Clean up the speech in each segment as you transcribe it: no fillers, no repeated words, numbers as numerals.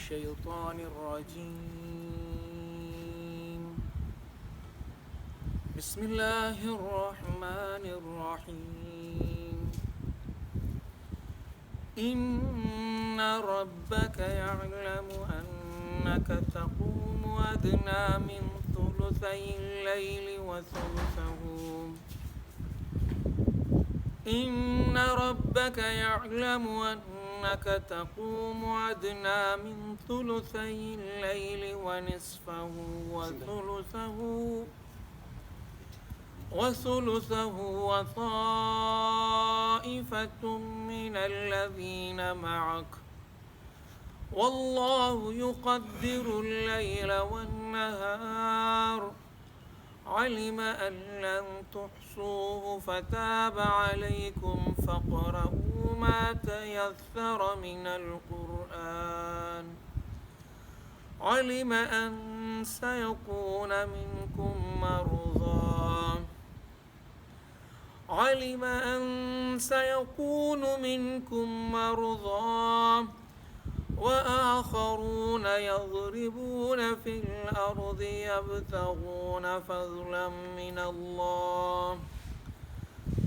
الشيطان الرجيم. بسم الله الرحمن الرحيم. إن ربك يعلم أنك تقوم أدنى من ثلثي الليل وثلثه إن ربك يعلم أنك تقوم أدنى من ثلثي الليل ونصفه وثلثه وطائفة من الذين معك والله يقدر الليل والنهار علم أن لن تحصوه فتاب عليكم فاقرؤوا ما تيسر من القرآن علم أن سيكون منكم مرضى وآخرون يضربون في الأرض يبتغون فضلا من الله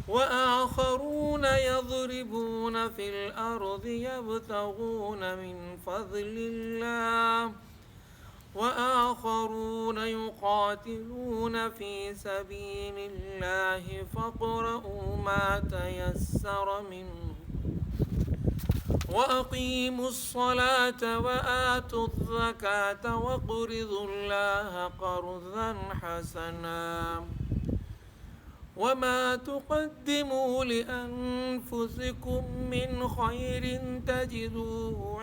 وآخرون يقاتلون في سبيل الله فاقرؤوا ما تيسر منه وأقيموا الصلاة وآتوا الزكاة وقرضوا الله قرضا حسنا وما تقدموا لأنفسكم من خير تجدوه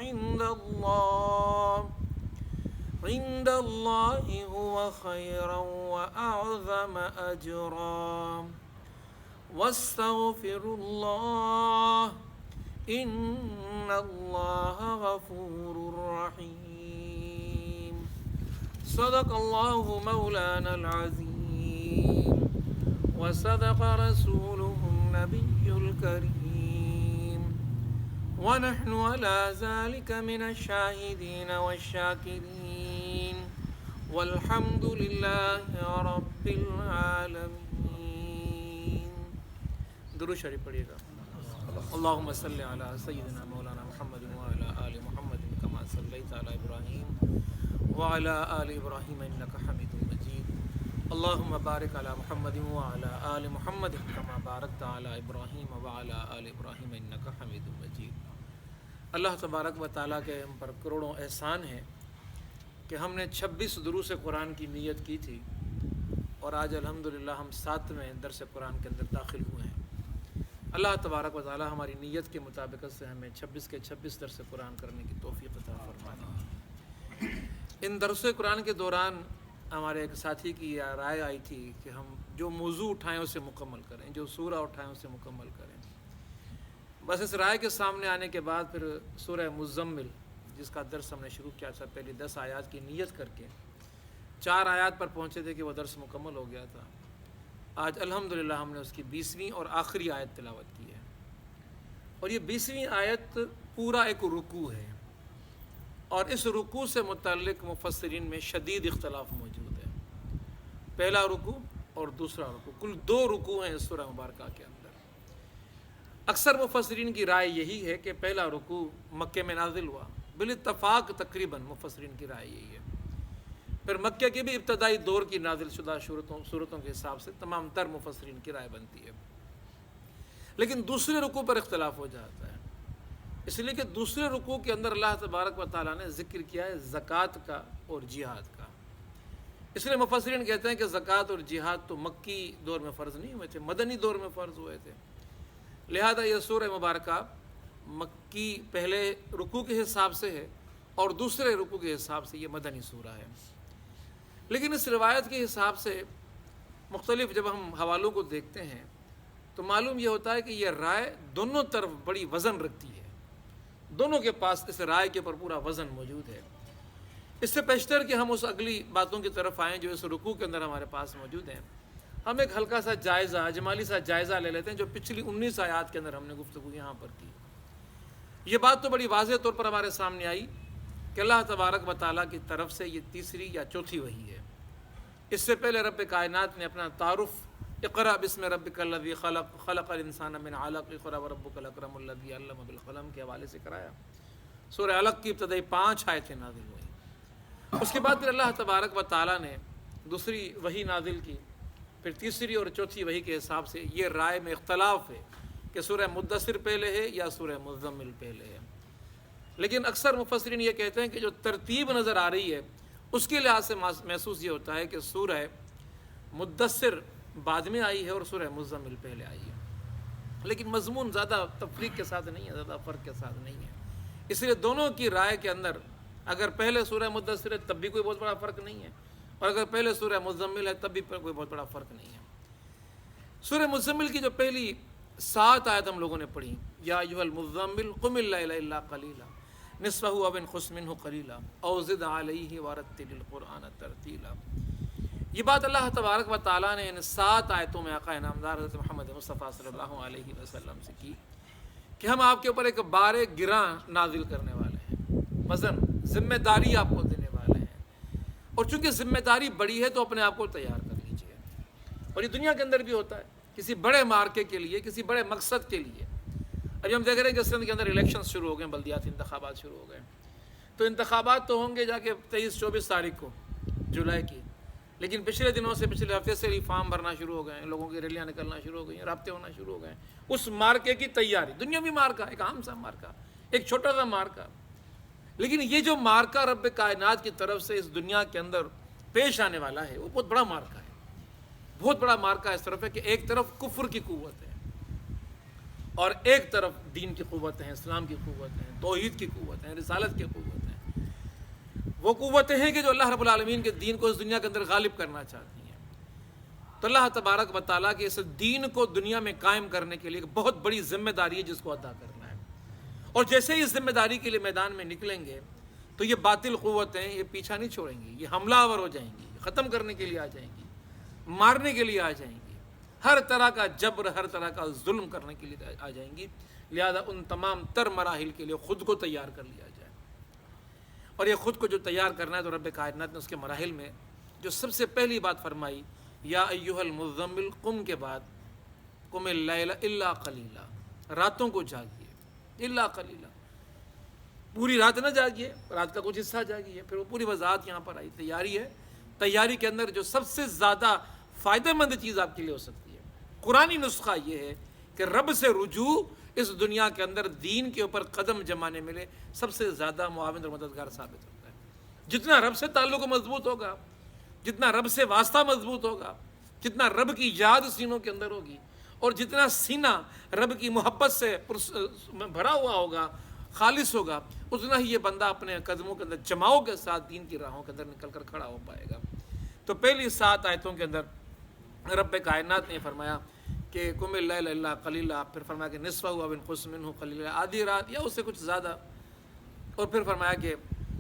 عند الله هو خيرا وأعظم أجرا واستغفروا الله إن الله غفور رحيم. صدق الله مولانا العظيم وصدق رسوله النبي الكريم ونحن على ذلك من الشاهدين والشاكرين والحمد لله رب العالمين. درود شریف پڑھیے گا. اللهم صل على سيدنا مولانا محمد وعلى آل محمد كما صليت على إبراهيم وعلى آل إبراهيم إنك حميد مجيد. اللهم بارك على محمد وعلى آل محمد كما باركت على إبراهيم وعلى آل إبراهيم إنك حميد مجيد. اللہ تبارک و تعالیٰ کے ہم پر کروڑوں احسان ہیں کہ ہم نے 26 دروس قرآن کی نیت کی تھی اور آج الحمدللہ ہم 7ویں درس قرآن کے اندر داخل ہوئے ہیں. اللہ تبارک و تعالیٰ ہماری نیت کے مطابقت سے ہمیں 26 کے 26 درس قرآن کرنے کی توفیق عطا فرمائے. ان درس قرآن کے دوران ہمارے ایک ساتھی کی رائے آئی تھی کہ ہم جو موضوع اٹھائیں اسے مکمل کریں، جو سورہ اٹھائیں اسے مکمل کریں. بس اس رائے کے سامنے آنے کے بعد پھر سورہ مزمل جس کا درس ہم نے شروع کیا تھا پہلی 10 آیات کی نیت کر کے 4 آیات پر پہنچے تھے کہ وہ درس مکمل ہو گیا تھا. آج الحمدللہ ہم نے اس کی 20ویں اور آخری آیت تلاوت کی ہے اور یہ 20ویں آیت پورا ایک رکوع ہے اور اس رکوع سے متعلق مفسرین میں شدید اختلاف موجود ہے. پہلا رکوع اور دوسرا رکوع، کل 2 رکوع ہیں اس سورہ مبارکہ کے اندر. اکثر مفسرین کی رائے یہی ہے کہ پہلا رکوع مکے میں نازل ہوا، بالاتفاق تقریباً مفسرین کی رائے یہی ہے. پھر مکہ کے بھی ابتدائی دور کی نازل شدہ صورتوں کے حساب سے تمام تر مفسرین کی رائے بنتی ہے. لیکن دوسرے رکوع پر اختلاف ہو جاتا ہے، اس لیے کہ دوسرے رکوع کے اندر اللہ تبارک و تعالیٰ نے ذکر کیا ہے زکوٰۃ کا اور جہاد کا. اس لیے مفسرین کہتے ہیں کہ زکوٰۃ اور جہاد تو مکی دور میں فرض نہیں ہوئے تھے، مدنی دور میں فرض ہوئے تھے. لہذا یہ سورہ مبارکہ مکی پہلے رکوع کے حساب سے ہے اور دوسرے رکوع کے حساب سے یہ مدنی سورہ ہے. لیکن اس روایت کے حساب سے مختلف جب ہم حوالوں کو دیکھتے ہیں تو معلوم یہ ہوتا ہے کہ یہ رائے دونوں طرف بڑی وزن رکھتی ہے، دونوں کے پاس اس رائے کے پر پورا وزن موجود ہے. اس سے پیشتر کہ ہم اس اگلی باتوں کی طرف آئیں جو اس رکوع کے اندر ہمارے پاس موجود ہیں، ہم ایک ہلکا سا جائزہ، اجمالی سا جائزہ لے لیتے ہیں جو پچھلی 19 آیات کے اندر ہم نے گفتگو یہاں پر کی. یہ بات تو بڑی واضح طور پر ہمارے سامنے آئی کہ اللہ تبارک و تعالیٰ کی طرف سے یہ تیسری یا چوتھی وحی ہے۔ اس سے پہلے رب کائنات نے اپنا تعارف اقرأ بسم ربک الذی خلق خلق الانسان من علق اقرأ وربک الاکرم الذی علم بالقلم کے حوالے سے کرایا۔ سورہ علق کی ابتدائی 5 آیتیں نازل ہوئی۔ اس کے بعد پھر اللہ تبارک و تعالیٰ نے دوسری وحی نازل کی، پھر تیسری اور چوتھی وحی کے حساب سے یہ رائے میں اختلاف ہے کہ سورہ مدثر پہلے ہے یا سورہ مزمل پہلے ہے، لیکن اکثر مفسرین یہ کہتے ہیں کہ جو ترتیب نظر آ رہی ہے اس کے لحاظ سے محسوس یہ ہوتا ہے کہ سورہ مدثر بعد میں آئی ہے اور سورہ مزمل پہلے آئی ہے، لیکن مضمون زیادہ تفریق کے ساتھ نہیں ہے، زیادہ فرق کے ساتھ نہیں ہے۔ اس لیے دونوں کی رائے کے اندر اگر پہلے سورہ مدثر ہے تب بھی کوئی بہت بڑا فرق نہیں ہے، اور اگر پہلے سورہ مزمل ہے تب بھی کوئی بہت بڑا فرق نہیں ہے۔ سورہ مزمل کی جو پہلی 7 آیت ہم لوگوں نے پڑھی، یا ایھا المزمل قم اللیل الا قلیلا نصفہ او انقص منہ قلیلا او زد علیہ ورتل القرآن ترتیلا، یہ بات اللہ تبارک و تعالیٰ نے ان 7 آیتوں میں آقا انعامدار حضرت محمد مصطفیٰ صلی اللہ علیہ وسلم سے کی کہ ہم آپ کے اوپر ایک بار گراں نازل کرنے والے ہیں، وزن ذمہ داری آپ کو دینے والے ہیں، اور چونکہ ذمہ داری بڑی ہے تو اپنے آپ کو تیار کر لیجیے۔ اور یہ دنیا کے اندر بھی ہوتا ہے، کسی بڑے مارکے کے لیے، کسی بڑے مقصد کے لیے۔ ابھی ہم دیکھ رہے ہیں کہ سندھ کے اندر الیکشنز شروع ہو گئے، بلدیاتی انتخابات شروع ہو گئے، تو انتخابات تو ہوں گے جا کے 23-24 تاریخ کو جولائی کی، لیکن پچھلے دنوں سے، پچھلے ہفتے سے ہی فارم بھرنا شروع ہو گئے ہیں، لوگوں کی ریلیاں نکلنا شروع ہو گئی ہیں، رابطے ہونا شروع ہو گئے ہیں، اس مارکے کی تیاری۔ دنیاوی مارکا، ایک عام سا مارکا، ایک چھوٹا سا مارکا، لیکن یہ جو مارکا رب کائنات کی طرف سے اس دنیا کے اندر پیش آنے والا ہے وہ بہت بڑا مارکا ہے، بہت بڑا مارکا اس طرف ہے کہ ایک طرف کفر کی قوت ہے اور ایک طرف دین کی قوت ہے، اسلام کی قوت ہے، توحید کی قوت ہے، رسالت کی قوت ہے۔ وہ قوتیں ہیں کہ جو اللہ رب العالمین کے دین کو اس دنیا کے اندر غالب کرنا چاہتی ہیں۔ تو اللہ تبارک و تعالیٰ کے اس دین کو دنیا میں قائم کرنے کے لیے ایک بہت بڑی ذمہ داری ہے جس کو ادا کرنا ہے، اور جیسے ہی اس ذمہ داری کے لیے میدان میں نکلیں گے تو یہ باطل قوتیں یہ پیچھا نہیں چھوڑیں گی، یہ حملہ آور ہو جائیں گی، ختم کرنے کے لیے آ جائیں گی، مارنے کے لیے آ جائیں گی، ہر طرح کا جبر، ہر طرح کا ظلم کرنے کے لیے آ جائیں گی۔ لہذا ان تمام تر مراحل کے لیے خود کو تیار کر لیا جائے، اور یہ خود کو جو تیار کرنا ہے تو رب کائنات نے اس کے مراحل میں جو سب سے پہلی بات فرمائی، یا ایھا المزمل قم کے بعد قم اللیل الا قلیلا، راتوں کو جاگیے، الا قلیلا، پوری رات نہ جاگیے، رات کا کچھ حصہ جاگیے۔ پھر وہ پوری وضاحت یہاں پر آئی، تیاری ہے، تیاری کے اندر جو سب سے زیادہ فائدہ مند چیز آپ کے لیے ہو سکتی ہے، قرآنی نسخہ یہ ہے کہ رب سے رجوع اس دنیا کے اندر دین کے اوپر قدم جمانے میں سب سے زیادہ معاون اور مددگار ثابت ہوتا ہے۔ جتنا رب سے تعلق مضبوط ہوگا، جتنا رب سے واسطہ مضبوط ہوگا، جتنا رب کی یاد سینوں کے اندر ہوگی، اور جتنا سینہ رب کی محبت سے بھرا ہوا ہوگا، خالص ہوگا، اتنا ہی یہ بندہ اپنے قدموں کے اندر جماؤ کے ساتھ دین کی راہوں کے اندر نکل کر کھڑا ہو پائے گا۔ تو پہلی 7 آیتوں کے اندر رب کائنات نے فرمایا کہ قم اللیل الا قلیلا، پھر فرمایا کہ نصفہ او انقص منہ قلیلا، آدھی رات یا اس سے کچھ زیادہ، اور پھر فرمایا کہ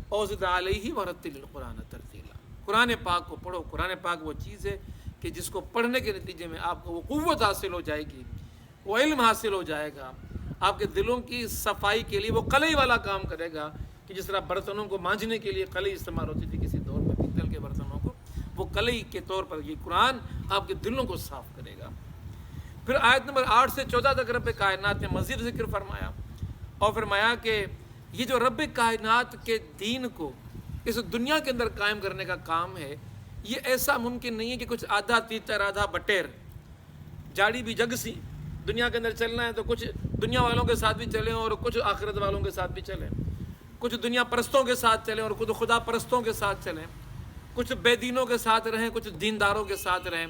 او زد علیہ ورتل القرآن ترتیلا، قرآن پاک کو پڑھو۔ قرآن پاک وہ چیز ہے کہ جس کو پڑھنے کے نتیجے میں آپ کو وہ قوت حاصل ہو جائے گی، وہ علم حاصل ہو جائے گا، آپ کے دلوں کی صفائی کے لیے وہ قلعی والا کام کرے گا کہ جس طرح برتنوں کو مانجنے کے لیے قلعی استعمال ہوتی تھی کسی دور میں، پیتل کے برتنوں کو، وہ قلعی کے طور پر یہ قرآن آپ کے دلوں کو صاف کرے گا۔ پھر آیت نمبر 8 سے 14 تک رب کائنات نے مزید ذکر فرمایا، اور فرمایا کہ یہ جو رب کائنات کے دین کو اس دنیا کے اندر قائم کرنے کا کام ہے، یہ ایسا ممکن نہیں ہے کہ کچھ آدھا تیتر آدھا بٹیر، جاڑی بھی جگ سی، دنیا کے اندر چلنا ہے تو کچھ دنیا والوں کے ساتھ بھی چلیں اور کچھ آخرت والوں کے ساتھ بھی چلیں، کچھ دنیا پرستوں کے ساتھ چلیں اور کچھ خدا پرستوں کے ساتھ چلیں، کچھ بے دینوں کے ساتھ رہیں، کچھ دینداروں کے ساتھ رہیں۔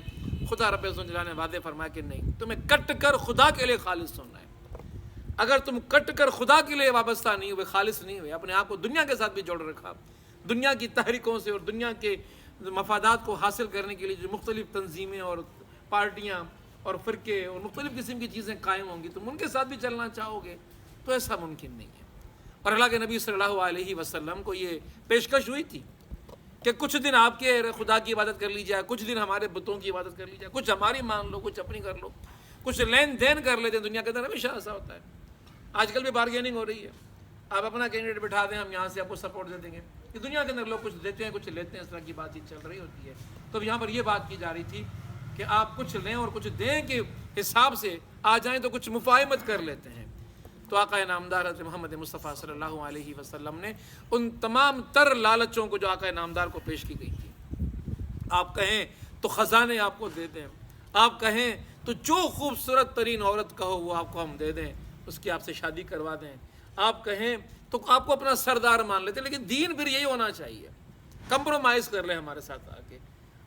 خدا رب عزت جلالہ نے وعدے فرمایا کہ نہیں، تمہیں کٹ کر خدا کے لیے خالص ہونا ہے۔ اگر تم کٹ کر خدا کے لیے وابستہ نہیں ہوئے، خالص نہیں ہوئے، اپنے آپ کو دنیا کے ساتھ بھی جوڑ رکھا، دنیا کی تحریکوں سے اور دنیا کے مفادات کو حاصل کرنے کے لیے جو مختلف تنظیمیں اور پارٹیاں اور فرقے اور مختلف قسم کی چیزیں قائم ہوں گی، تم ان کے ساتھ بھی چلنا چاہو گے تو ایسا ممکن نہیں ہے۔ اور اللہ کے نبی صلی اللہ علیہ وسلم کو یہ پیشکش ہوئی تھی کہ کچھ دن آپ کے خدا کی عبادت کر لی جائے، کچھ دن ہمارے بتوں کی عبادت کر لی جائے، کچھ ہماری مان لو، کچھ اپنی کر لو، کچھ لین دین کر لیتے ہیں۔ دنیا کے اندر ہمیشہ ایسا ہوتا ہے، آج کل بھی بارگیننگ ہو رہی ہے، آپ اپنا کینڈیڈیٹ بٹھا دیں، ہم یہاں سے آپ کو سپورٹ دے دیں گے. یہ دنیا کے اندر لوگ کچھ دیتے ہیں کچھ لیتے ہیں، اس طرح کی بات چیت چل رہی ہوتی ہے. تو یہاں پر یہ بات کی جا رہی تھی کہ آپ کچھ لیں اور کچھ دیں کے حساب سے آ جائیں تو کچھ مفاہمت کر لیتے ہیں. تو آقا نامدار حضرت محمد مصطفیٰ صلی اللہ علیہ وسلم نے ان تمام تر لالچوں کو جو آقا نامدار کو پیش کی گئی تھی، آپ کہیں تو خزانے آپ کو دے دیں، آپ کہیں تو جو خوبصورت ترین عورت کہو وہ آپ کو ہم دے دیں، اس کی آپ سے شادی کروا دیں، آپ کہیں تو آپ کو اپنا سردار مان لیتے. لیکن دین پھر یہی ہونا چاہیے، کمپرومائز کر لیں ہمارے ساتھ آ کے،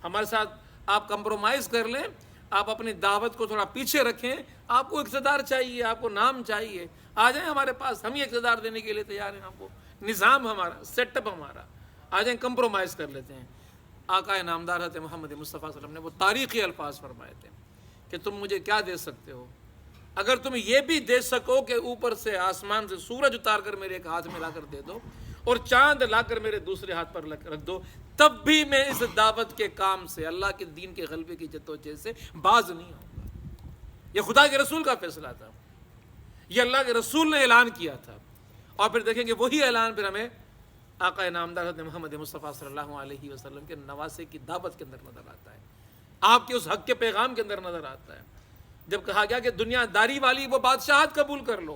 ہمارے ساتھ آپ کمپرومائز کر لیں، آپ اپنی دعوت کو تھوڑا پیچھے رکھیں. آپ کو اقتدار چاہیے، آپ کو نام چاہیے، آ جائیں ہمارے پاس، ہم ہی اقتدار دینے کے لیے تیار ہیں. آپ کو نظام ہمارا، سیٹ اپ ہمارا، آ جائیں کمپرومائز کر لیتے ہیں. آقا نامدار حضرت محمد مصطفیٰ صلی اللہ علیہ وسلم نے وہ تاریخی الفاظ فرمائے تھے کہ تم مجھے کیا دے سکتے ہو؟ اگر تم یہ بھی دے سکو کہ اوپر سے آسمان سے سورج اتار کر میرے ایک ہاتھ میں لا کر دے دو اور چاند لا کر میرے دوسرے ہاتھ پر رکھ دو، تب بھی میں اس دعوت کے کام سے، اللہ کے دین کے غلبے کی جدوجہد سے باز نہیں ہوں گا. یہ خدا کے رسول کا فیصلہ تھا، یہ اللہ کے رسول نے اعلان کیا تھا. اور پھر دیکھیں گے وہی اعلان پھر ہمیں آقا نامدار حضرت محمد مصطفیٰ صلی اللہ علیہ وسلم کے نواسے کی دعوت کے اندر نظر آتا ہے، آپ کے اس حق کے پیغام کے اندر نظر آتا ہے. جب کہا گیا کہ دنیا داری والی وہ بادشاہت قبول کر لو،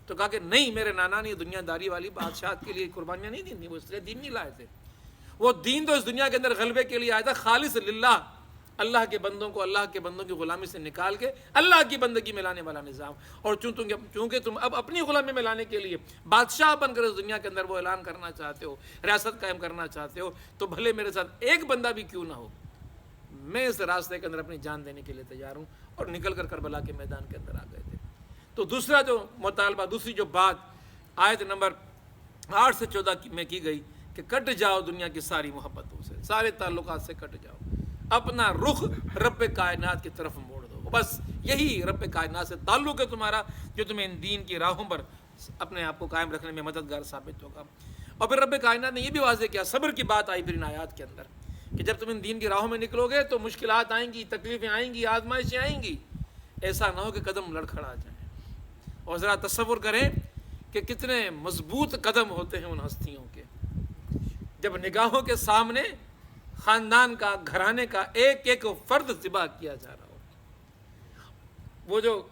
تو کہا کہ نہیں، میرے نانا نے دنیا داری والی بادشاہت کے لیے قربانیاں نہیں دی، وہ اس لیے دین نہیں لائے تھے. وہ دین تو اس دنیا کے اندر غلبے کے لیے آیا تھا، خالص للہ، اللہ کے بندوں کو اللہ کے بندوں کی غلامی سے نکال کے اللہ کی بندگی میں لانے والا نظام. اور چونکہ تم اب اپنی غلامی میں لانے کے لیے بادشاہ بن کر اس دنیا کے اندر وہ اعلان کرنا چاہتے ہو، ریاست قائم کرنا چاہتے ہو، تو بھلے میرے ساتھ ایک بندہ بھی کیوں نہ ہو، میں اس راستے کے اندر اپنی جان دینے کے لیے تیار ہوں. اور نکل کر کربلا کے میدان کے اندر آ گئے تھے. تو دوسرا جو مطالبہ، دوسری جو بات آیت نمبر 8 سے 14 میں کی گئی کہ کٹ جاؤ دنیا کی ساری محبتوں سے، سارے تعلقات سے کٹ جاؤ، اپنا رخ رب کائنات کی طرف موڑ دو. بس یہی رب کائنات سے تعلق ہے تمہارا، جو تمہیں ان دین کی راہوں پر اپنے آپ کو قائم رکھنے میں مددگار ثابت ہوگا. اور پھر رب کائنات نے یہ بھی واضح کیا، صبر کی بات آئی پھر ان آیات کے اندر، کہ جب تم ان دین کی راہوں میں نکلو گے تو مشکلات آئیں گی، تکلیفیں آئیں گی، آزمائشیں آئیں گی. ایسا نہ ہو کہ قدم لڑکھڑا جائیں. اور ذرا تصور کریں کہ کتنے مضبوط قدم ہوتے ہیں ان ہستیوں کے، جب نگاہوں کے سامنے خاندان کا، گھرانے کا ایک ایک فرد ذبح کیا جا رہا ہو. وہ جو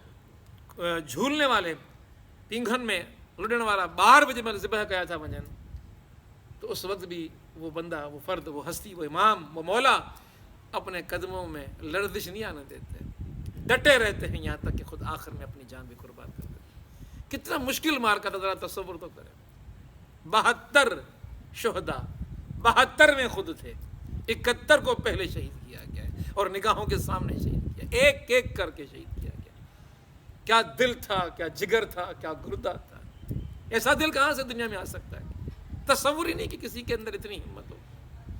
جھولنے والے پینگھن میں لڑنے والا 12 بجے میں ذبح کیا تھا وجن، تو اس وقت بھی وہ بندہ، وہ فرد، وہ ہستی، وہ امام، وہ مولا اپنے قدموں میں لرزش نہیں آنے دیتے، ڈٹے رہتے ہیں یہاں تک کہ خود آخر میں اپنی جان بھی قربان کر دیتے ہیں. کتنا مشکل مار کا ذرا تصور تو کریں. 72 شہداء، 72 میں خود تھے، 71 کو پہلے شہید کیا گیا ہے اور نگاہوں کے سامنے شہید کیا، ایک ایک کر کے شہید کیا گیا. کیا دل تھا، کیا جگر تھا، کیا گردہ تھا. ایسا دل کہاں سے دنیا میں آ سکتا ہے؟ تصور ہی نہیں کہ کسی کے اندر اتنی ہمت ہو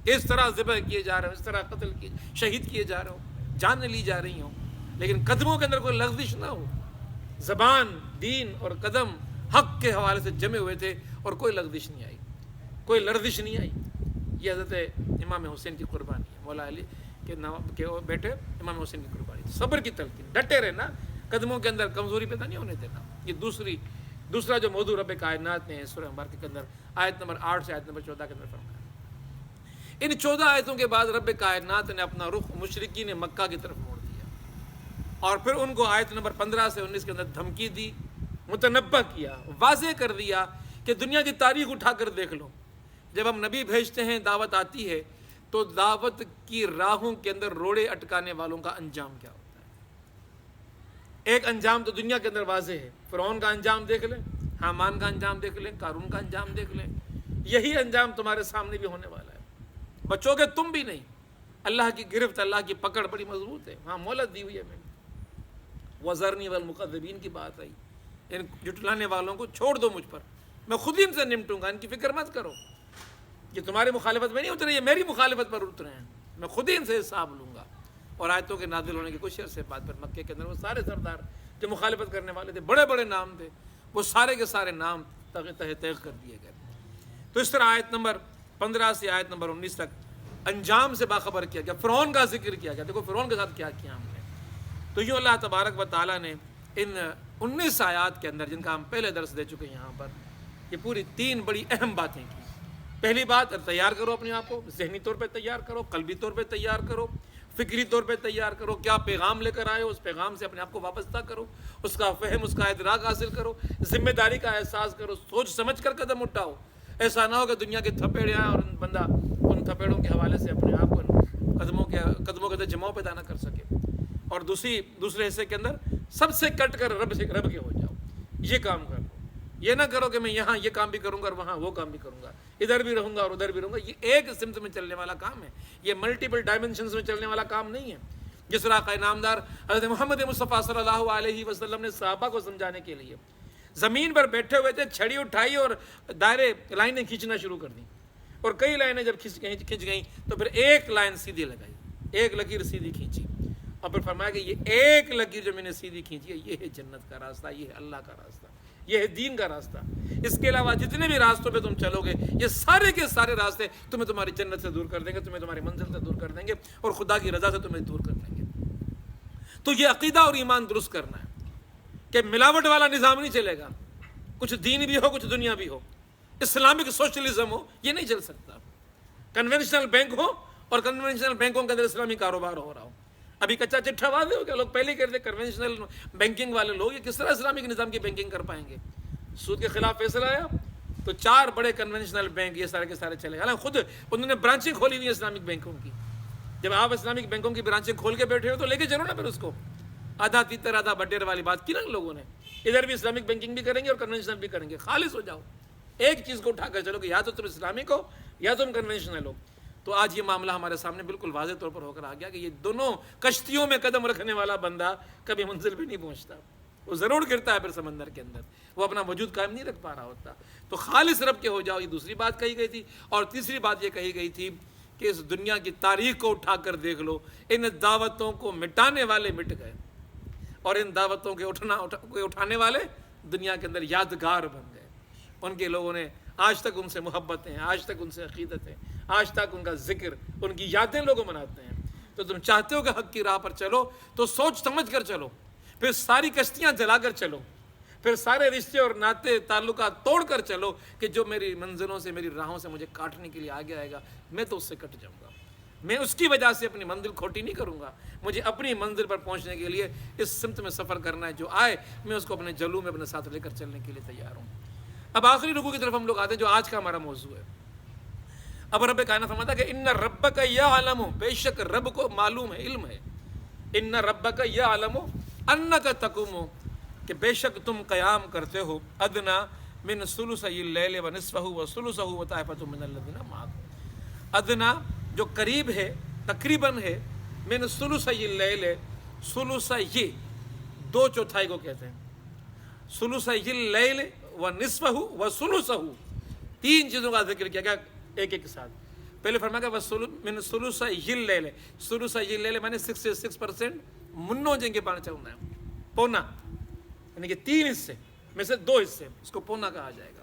کہ اس طرح ذبح کیے جا رہے ہوں، اس طرح قتل کیے، شہید کیے جا رہے ہوں، جانیں لی جا رہی ہوں، لیکن قدموں کے اندر کوئی لغزش نہ ہو. زبان، دین اور قدم حق کے حوالے سے جمے ہوئے تھے اور کوئی لغزش نہیں آئی، کوئی لرزش نہیں آئی. یہ حضرت امام حسین کی قربانی ہے، مولا علی کے بیٹے امام حسین کی قربانی. صبر کی تلقین، ڈٹے رہنا، قدموں کے اندر کمزوری پیدا نہیں ہونے دینا. یہ دوسرا جو موضوع رب کائنات نے سورہ مبارکہ کے اندر آیت نمبر 8 سے آیت نمبر 14 کے اندر فرمایا. ان 14 آیتوں کے بعد رب کائنات نے اپنا رخ مشرکین مکہ کی طرف موڑ دیا اور پھر ان کو آیت نمبر 15 سے 19 کے اندر دھمکی دی، متنبہ کیا، واضح کر دیا کہ دنیا کی تاریخ اٹھا کر دیکھ لو، جب ہم نبی بھیجتے ہیں، دعوت آتی ہے، تو دعوت کی راہوں کے اندر روڑے اٹکانے والوں کا انجام کیا ہوتا ہے. ایک انجام تو دنیا کے اندر واضح ہے، فرعون کا انجام دیکھ لیں، حامان کا انجام دیکھ لیں، قارون کا انجام دیکھ لیں. یہی انجام تمہارے سامنے بھی ہونے والا ہے. بچو گے تم بھی نہیں. اللہ کی گرفت، اللہ کی پکڑ بڑی مضبوط ہے. ہاں مہلت دی ہوئی ہے. میں وزرنی والمکذبین کی بات آئی، ان جھٹلانے والوں کو چھوڑ دو مجھ پر، میں خود ہی ان سے نمٹوں گا، ان کی فکر مت کرو. یہ تمہاری مخالفت میں نہیں اترے، یہ میری مخالفت پر اترے ہیں، میں خود ہی ان سے حساب لوں گا. اور آیتوں کے نازل ہونے کے کچھ عرصے بعد پھر مکے کے اندر وہ سارے سردار جو مخالفت کرنے والے تھے، بڑے بڑے نام تھے، وہ سارے کے سارے نام تہ تیغ کر دیے گئے. تو اس طرح آیت نمبر 15 سے آیت نمبر 19 تک انجام سے باخبر کیا گیا. فرعون کا ذکر کیا گیا. دیکھو فرعون کے ساتھ کیا کیا ہم نے. تو یوں اللہ تبارک و تعالیٰ نے ان 19 آیات کے اندر، جن کا ہم پہلے درس دے چکے ہیں یہاں پر، یہ پوری 3 بڑی اہم باتیں کی۔ پہلی بات، تیار کرو اپنے آپ کو، ذہنی طور پہ تیار کرو، قلبی طور پہ تیار کرو، فکری طور پہ تیار کرو، کیا پیغام لے کر آئے ہو اس پیغام سے اپنے آپ کو وابستہ کرو، اس کا فہم، اس کا ادراک حاصل کرو، ذمہ داری کا احساس کرو، سوچ سمجھ کر قدم اٹھاؤ۔ ایسا نہ ہو کہ دنیا کے تھپیڑ آئیں اور بندہ ان تھپیڑوں کے حوالے سے اپنے آپ کو قدموں کے جماؤ پیدا نہ کر سکے۔ اور دوسرے حصے کے اندر سب سے کٹ کر رب کے ہو جاؤ، یہ کام کرو۔ یہ نہ کرو کہ میں یہاں یہ کام بھی کروں گا اور وہاں وہ کام بھی کروں گا، ادھر بھی رہوں گا اور ادھر بھی رہوں گا۔ یہ ایک سمت میں چلنے والا کام ہے، یہ ملٹیپل ڈائمنشنز میں چلنے والا کام نہیں ہے۔ جس طرح کا انعامدار حضرت محمد مصطفیٰ صلی اللہ علیہ وسلم نے صحابہ کو سمجھانے کے لیے زمین پر بیٹھے ہوئے تھے، چھڑی اٹھائی اور دائرے لائنیں کھینچنا شروع کر دیں، اور کئی لائنیں جب کھینچ گئیں تو پھر ایک لائن سیدھی لگائی، ایک لکیر سیدھی کھینچی، اور پھر فرمایا کہ یہ ایک لکیر جو میں نے سیدھی کھینچی ہے، یہ ہے جنت کا راستہ، یہ ہے اللہ کا راستہ، یہ ہے دین کا راستہ۔ اس کے علاوہ جتنے بھی راستوں پہ تم چلو گے، یہ سارے کے سارے راستے تمہیں تمہاری جنت سے دور کر دیں گے، تمہیں تمہاری منزل سے دور کر دیں گے، اور خدا کی رضا سے تمہیں دور کر دیں گے۔ تو یہ عقیدہ اور ایمان درست کرنا ہے کہ ملاوٹ والا نظام نہیں چلے گا، کچھ دین بھی ہو کچھ دنیا بھی ہو، اسلامک سوشلزم ہو، یہ نہیں چل سکتا۔ کنونشنل بینک ہو اور کنونشنل بینکوں کے اندر اسلامی کاروبار ہو رہا ہو۔ ابھی کچا چٹھا واضح ہو گیا، لوگ پہلے کہتے کنونشنل بینکنگ والے لوگ یہ کس طرح اسلامک نظام کی بینکنگ کر پائیں گے۔ سود کے خلاف فیصلہ آیا تو 4 بڑے کنونشنل بینک یہ سارے کے سارے چلے، حالانکہ خود انہوں نے برانچیں کھولی ہوئی ہیں اسلامک بینکوں کی۔ جب آپ اسلامک بینکوں کی برانچیں کھول کے بیٹھے ہو تو لے کے چلو نا پھر اس کو۔ آدھا تیتر آدھا بڈیر والی بات کی نا لوگوں نے، ادھر بھی اسلامک بینکنگ بھی کریں گے اور کنونشنل بھی کریں گے۔ خالص ہو جاؤ، ایک چیز کو اٹھا کر چلو کہ یا تو تم اسلامک ہو یا تم کنونشنل ہو۔ تو آج یہ معاملہ ہمارے سامنے بالکل واضح طور پر ہو کر آ گیا کہ یہ دونوں کشتیوں میں قدم رکھنے والا بندہ کبھی منزل پہ نہیں پہنچتا، وہ ضرور گرتا ہے پھر سمندر کے اندر، وہ اپنا وجود قائم نہیں رکھ پا رہا ہوتا۔ تو خالص رب کے ہو جاؤ، یہ دوسری بات کہی گئی تھی۔ اور تیسری بات یہ کہی گئی تھی کہ اس دنیا کی تاریخ کو اٹھا کر دیکھ لو، ان دعوتوں کو مٹانے والے مٹ گئے، اور ان دعوتوں کے اٹھانے والے دنیا کے اندر یادگار بن گئے۔ ان کے لوگوں نے آج تک ان سے محبت ہیں، آج تک ان سے عقیدت ہے، آج تک ان کا ذکر، ان کی یادیں لوگ مناتے ہیں۔ تو تم چاہتے ہو کہ حق کی راہ پر چلو تو سوچ سمجھ کر چلو، پھر ساری کشتیاں جلا کر چلو، پھر سارے رشتے اور ناطے تعلقات توڑ کر چلو کہ جو میری منزلوں سے میری راہوں سے مجھے کاٹنے کے لیے آگے آئے گا میں تو اس سے کٹ جاؤں گا، میں اس کی وجہ سے اپنی منزل کھوٹی نہیں کروں گا۔ مجھے اپنی منزل پر پہنچنے کے لیے اس سمت میں سفر کرنا ہے، جو آئے میں اس کو اپنے جلو میں اپنے ساتھ لے کر چلنے کے لیے تیار ہوں۔ اب آخری رکوع کی طرف ہم لوگ آتے ہیں جو آج کا ہمارا موضوع ہے۔ اب رب کائنات فرماتا ہے کہ ان ربک یعلم، بے شک رب کو معلوم ہے، علم ہے، ان ربک یعلم انک تقوم، کہ بے شک تم قیام کرتے ہو، ادنا من ثلثی اللیل ونصفہ وثلثہ وطائفۃ من الذین معک، ادنا جو قریب ہے، تقریباً ہے، من ثلثی اللیل، ثلثی 2/4 کو کہتے ہیں، ثلثی اللیل ونصفہ وثلثہ، 3 چیزوں کا ذکر کیا گیا ایک ایک کے ساتھ۔ پہلے فرمایا کہ من ثلثی اللیل، ثلثی اللیل معنی 66% منو جن کے پانے چلنا ہے، پونا، یعنی کہ 3 حصے میں سے 2 حصے، اس کو پونا کہا جائے گا۔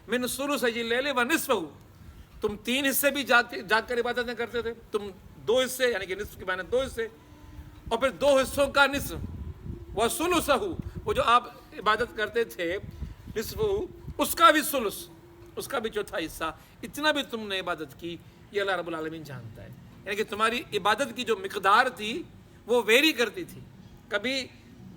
من ثلثی اللیل ونصفہ، تم 3 حصے بھی جاگ کر عبادتیں کرتے تھے، تم 2 حصے یعنی کہ نصف کے معنی 2 حصے، اور پھر 2 حصوں کا نصف، وثلثہ، وہ جو آپ عبادت کرتے تھے نصف، اس کا بھی ثلث، اس کا بھی 1/4 حصہ، اتنا بھی تم نے عبادت کی، یہ اللہ رب العالمین جانتا ہے۔ یعنی کہ تمہاری عبادت کی جو مقدار تھی وہ ویری کرتی تھی، کبھی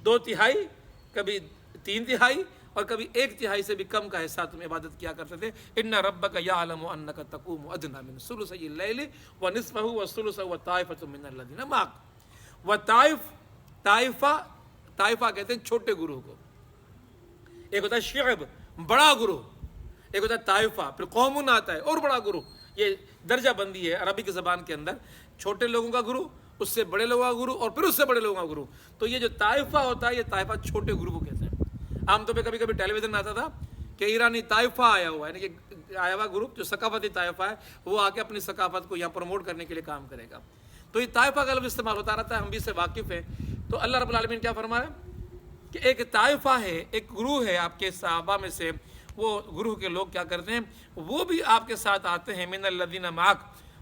2/3، کبھی 3/3، اور کبھی 1/3 سے بھی کم کا حصہ تم عبادت کیا کرتے تھے۔ ان ربک یعلم انک تقوم ادنی من ثلثی اللیل ونصفہ وثلثہ وطائفۃ من الذین معک، طائفہ کہتے ہیں چھوٹے گروہ کو، ایک ہوتا ہے شعب بڑا گروہ، ایک ہوتا ہے طائفہ، پھر قومن آتا ہے اور بڑا گروہ۔ یہ درجہ بندی ہے عربی کی زبان کے اندر، چھوٹے لوگوں کا گروہ، اس سے بڑے لوگوں کا گروہ، اور پھر اس سے بڑے لوگوں کا گروہ۔ تو یہ جو طائفہ ہوتا ہے یہ طائفہ چھوٹے گروہ کو کہتے ہیں۔ عام طور پہ کبھی کبھی ٹیلی ویژن میں آتا تھا کہ ایرانی طائفہ آیا ہوا ہے، یعنی کہ آیا ہوا گروپ جو ثقافتی طائفہ ہے، وہ آ کے اپنی ثقافت کو یہاں پروموٹ کرنے کے لیے کام کرے گا۔ تو یہ طائفہ کا لفظ استعمال ہوتا رہتا ہے، ہم بھی اس سے واقف ہیں۔ تو اللہ رب العالمین کیا فرما رہا ہے کہ ایک طائفہ ہے، ایک گروہ ہے آپ کے صحابہ میں سے، وہ گروہ کے لوگ کیا کرتے ہیں، وہ بھی آپ کے ساتھ آتے ہیں، من الذین معک